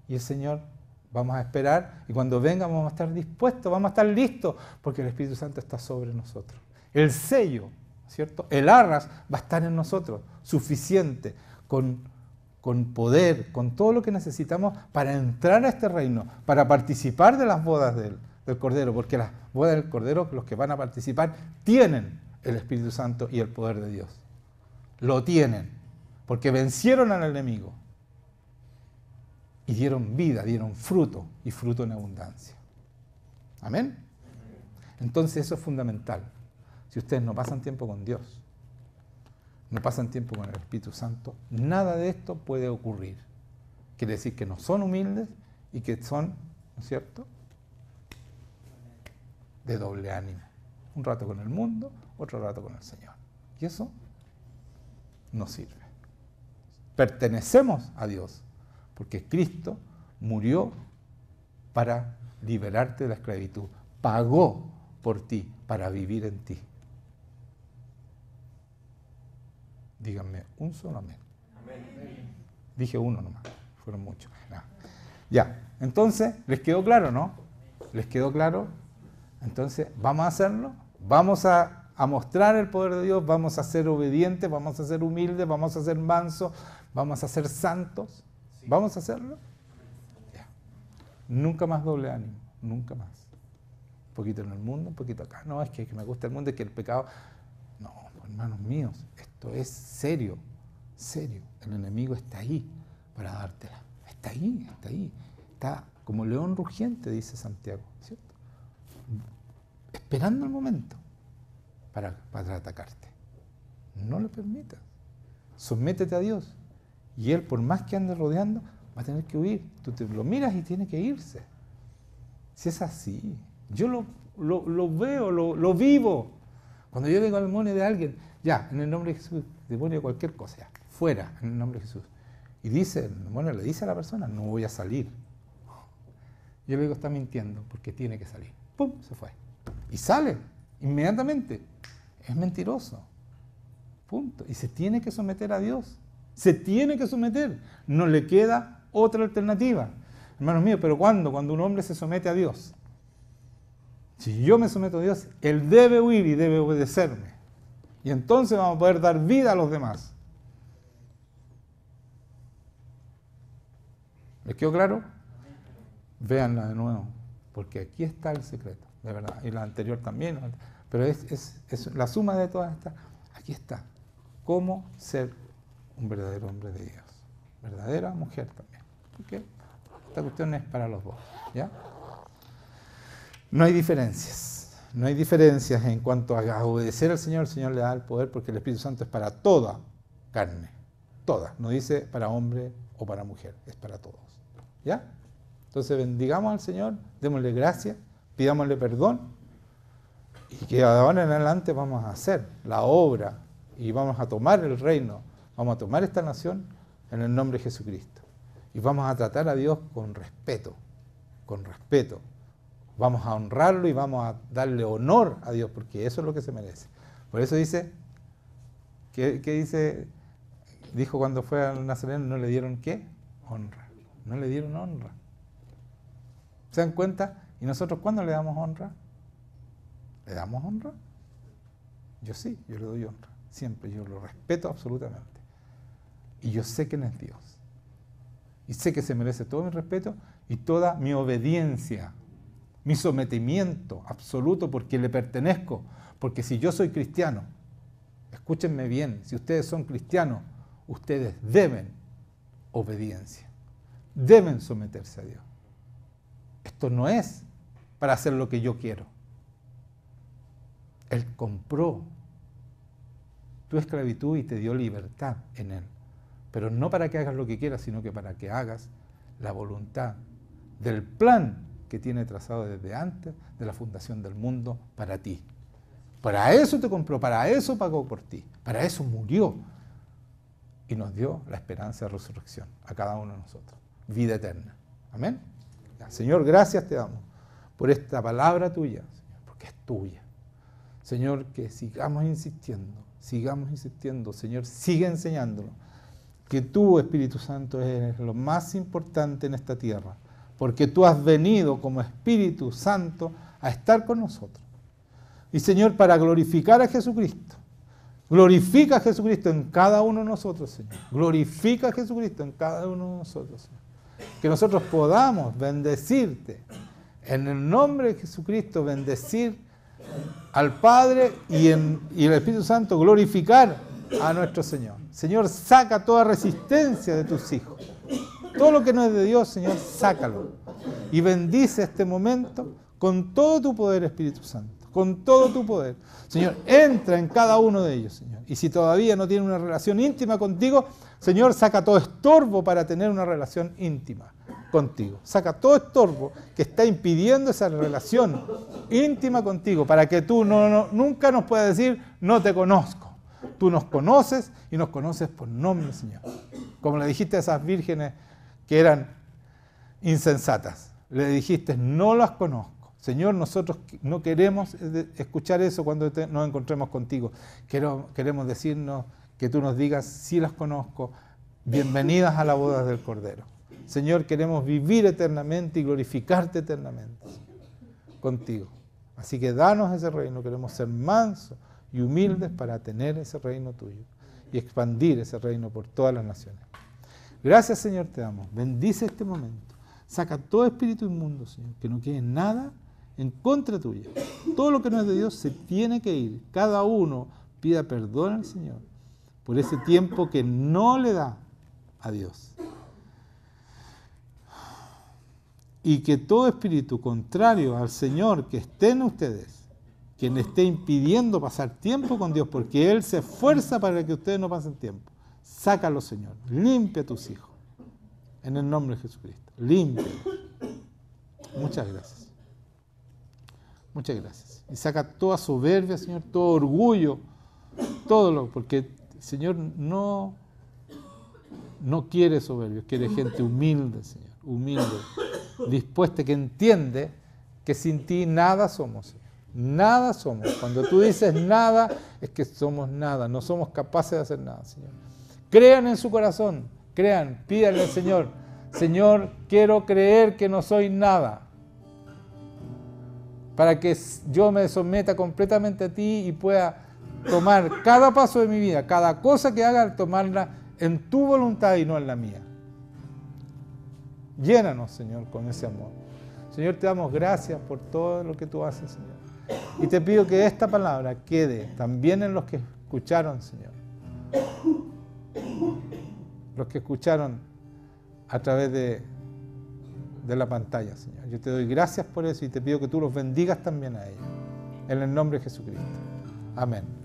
y el Señor vamos a esperar y cuando venga vamos a estar dispuestos, vamos a estar listos porque el Espíritu Santo está sobre nosotros. El sello, ¿cierto? El arras va a estar en nosotros, suficiente, con poder, con todo lo que necesitamos para entrar a este reino, para participar de las bodas del Cordero, porque las bodas del Cordero, los que van a participar, tienen el Espíritu Santo y el poder de Dios. Lo tienen, porque vencieron al enemigo y dieron vida, dieron fruto, y fruto en abundancia. ¿Amén? Entonces eso es fundamental. Si ustedes no pasan tiempo con Dios, no pasan tiempo con el Espíritu Santo, nada de esto puede ocurrir. Quiere decir que no son humildes y que son, ¿no es cierto?, de doble ánimo. Un rato con el mundo, otro rato con el Señor. Y eso no sirve. Pertenecemos a Dios, porque Cristo murió para liberarte de la esclavitud. Pagó por ti, para vivir en ti. Díganme un solo amén. Amén. Dije uno nomás, fueron muchos. No. Ya, entonces, ¿les quedó claro, no? ¿Les quedó claro? Entonces, vamos a hacerlo, vamos a mostrar el poder de Dios, vamos a ser obedientes, vamos a ser humildes, vamos a ser mansos, vamos a ser santos. Sí. ¿Vamos a hacerlo? Ya. Nunca más doble ánimo, nunca más. Un poquito en el mundo, un poquito acá. No, es que me gusta el mundo, es que el pecado... No, hermanos míos, esto es serio, serio. El enemigo está ahí para dártela. Está ahí, está ahí. Está como león rugiente, dice Santiago, ¿cierto? Esperando el momento para atacarte. No lo permitas. Sométete a Dios. Y Él, por más que ande rodeando, va a tener que huir. Tú te lo miras y tiene que irse. Si es así, yo lo veo, lo vivo. Cuando yo vengo al demonio de alguien, ya, en el nombre de Jesús, demonio de cualquier cosa, ya, fuera, en el nombre de Jesús. Y dice, el demonio le dice a la persona, no voy a salir. Yo le digo, está mintiendo, porque tiene que salir. ¡Pum! Se fue. Y sale, inmediatamente. Es mentiroso. Punto. Y se tiene que someter a Dios. Se tiene que someter. No le queda otra alternativa. Hermanos míos, pero ¿cuándo? Cuando un hombre se somete a Dios. Si yo me someto a Dios, Él debe huir y debe obedecerme. Y entonces vamos a poder dar vida a los demás. ¿Les quedó claro? Véanla de nuevo, porque aquí está el secreto, de verdad. Y la anterior también, pero es la suma de todas estas. Aquí está. Cómo ser un verdadero hombre de Dios. Verdadera mujer también. Porque esta cuestión es para los dos, ¿ya? No hay diferencias. No hay diferencias en cuanto a obedecer al Señor. El Señor le da el poder porque el Espíritu Santo es para toda carne. Toda. No dice para hombre o para mujer. Es para todos. ¿Ya? Entonces bendigamos al Señor, démosle gracias, pidámosle perdón y que ahora en adelante vamos a hacer la obra y vamos a tomar el reino, vamos a tomar esta nación en el nombre de Jesucristo. Y vamos a tratar a Dios con respeto, con respeto. Vamos a honrarlo y vamos a darle honor a Dios, porque eso es lo que se merece. Por eso dice, ¿qué dice? Dijo cuando fue al Nazareno, no le dieron ¿qué? Honra. No le dieron honra. ¿Se dan cuenta? ¿Y nosotros cuándo le damos honra? ¿Le damos honra? Yo sí, yo le doy honra. Siempre, yo lo respeto absolutamente. Y yo sé que Él es Dios. Y sé que se merece todo mi respeto y toda mi obediencia. Mi sometimiento absoluto porque le pertenezco. Porque si yo soy cristiano, Escúchenme bien, si ustedes son cristianos, ustedes deben obediencia, deben someterse a Dios. Esto no es para hacer lo que yo quiero. Él compró tu esclavitud y te dio libertad en Él. Pero no para que hagas lo que quieras, sino que para que hagas la voluntad del plan que tiene trazado desde antes de la fundación del mundo para ti. Para eso te compró, para eso pagó por ti, para eso murió. Y nos dio la esperanza de resurrección a cada uno de nosotros. Vida eterna. Amén. Ya, Señor, gracias te damos por esta palabra tuya, Señor, porque es tuya. Señor, que sigamos insistiendo, Señor, sigue enseñándonos que tú, Espíritu Santo, eres lo más importante en esta tierra, porque tú has venido como Espíritu Santo a estar con nosotros. Y Señor, para glorificar a Jesucristo, glorifica a Jesucristo en cada uno de nosotros, Señor. Glorifica a Jesucristo en cada uno de nosotros, Señor. Que nosotros podamos bendecirte en el nombre de Jesucristo, bendecir al Padre y el Espíritu Santo, glorificar a nuestro Señor. Señor, saca toda resistencia de tus hijos. Todo lo que no es de Dios, Señor, sácalo. Y bendice este momento con todo tu poder, Espíritu Santo. Con todo tu poder. Señor, entra en cada uno de ellos, Señor. Y si todavía no tienen una relación íntima contigo, Señor, saca todo estorbo para tener una relación íntima contigo. Saca todo estorbo que está impidiendo esa relación íntima contigo, para que tú nunca nos puedas decir, no te conozco. Tú nos conoces y nos conoces por nombre, Señor. Como le dijiste a esas vírgenes que eran insensatas. Le dijiste, no las conozco. Señor, nosotros no queremos escuchar eso cuando nos encontremos contigo. Queremos decirnos que tú nos digas, sí las conozco, bienvenidas a la boda del Cordero. Señor, queremos vivir eternamente y glorificarte eternamente, Señor, contigo. Así que danos ese reino, queremos ser mansos y humildes para tener ese reino tuyo y expandir ese reino por todas las naciones. Gracias, Señor, te damos. Bendice este momento. Saca todo espíritu inmundo, Señor, que no quede nada en contra tuya. Todo lo que no es de Dios se tiene que ir. Cada uno pida perdón al Señor por ese tiempo que no le da a Dios. Y que todo espíritu contrario al Señor que esté en ustedes, quien esté impidiendo pasar tiempo con Dios, porque Él se esfuerza para que ustedes no pasen tiempo, sácalo, Señor. Limpia a tus hijos. En el nombre de Jesucristo. Limpia. Muchas gracias. Muchas gracias. Y saca toda soberbia, Señor, todo orgullo, todo lo, porque el Señor no quiere soberbios, quiere gente humilde, Señor, humilde, dispuesta, que entiende que sin ti nada somos, Señor. Nada somos. Cuando tú dices nada, es que somos nada, no somos capaces de hacer nada, Señor. Crean en su corazón, crean, pídanle al Señor, Señor, quiero creer que no soy nada, para que yo me someta completamente a ti y pueda tomar cada paso de mi vida, cada cosa que haga, tomarla en tu voluntad y no en la mía. Llénanos, Señor, con ese amor. Señor, te damos gracias por todo lo que tú haces, Señor. Y te pido que esta palabra quede también en los que escucharon, Señor. Los que escucharon a través de la pantalla, Señor. Yo te doy gracias por eso y te pido que tú los bendigas también a ellos. En el nombre de Jesucristo. Amén.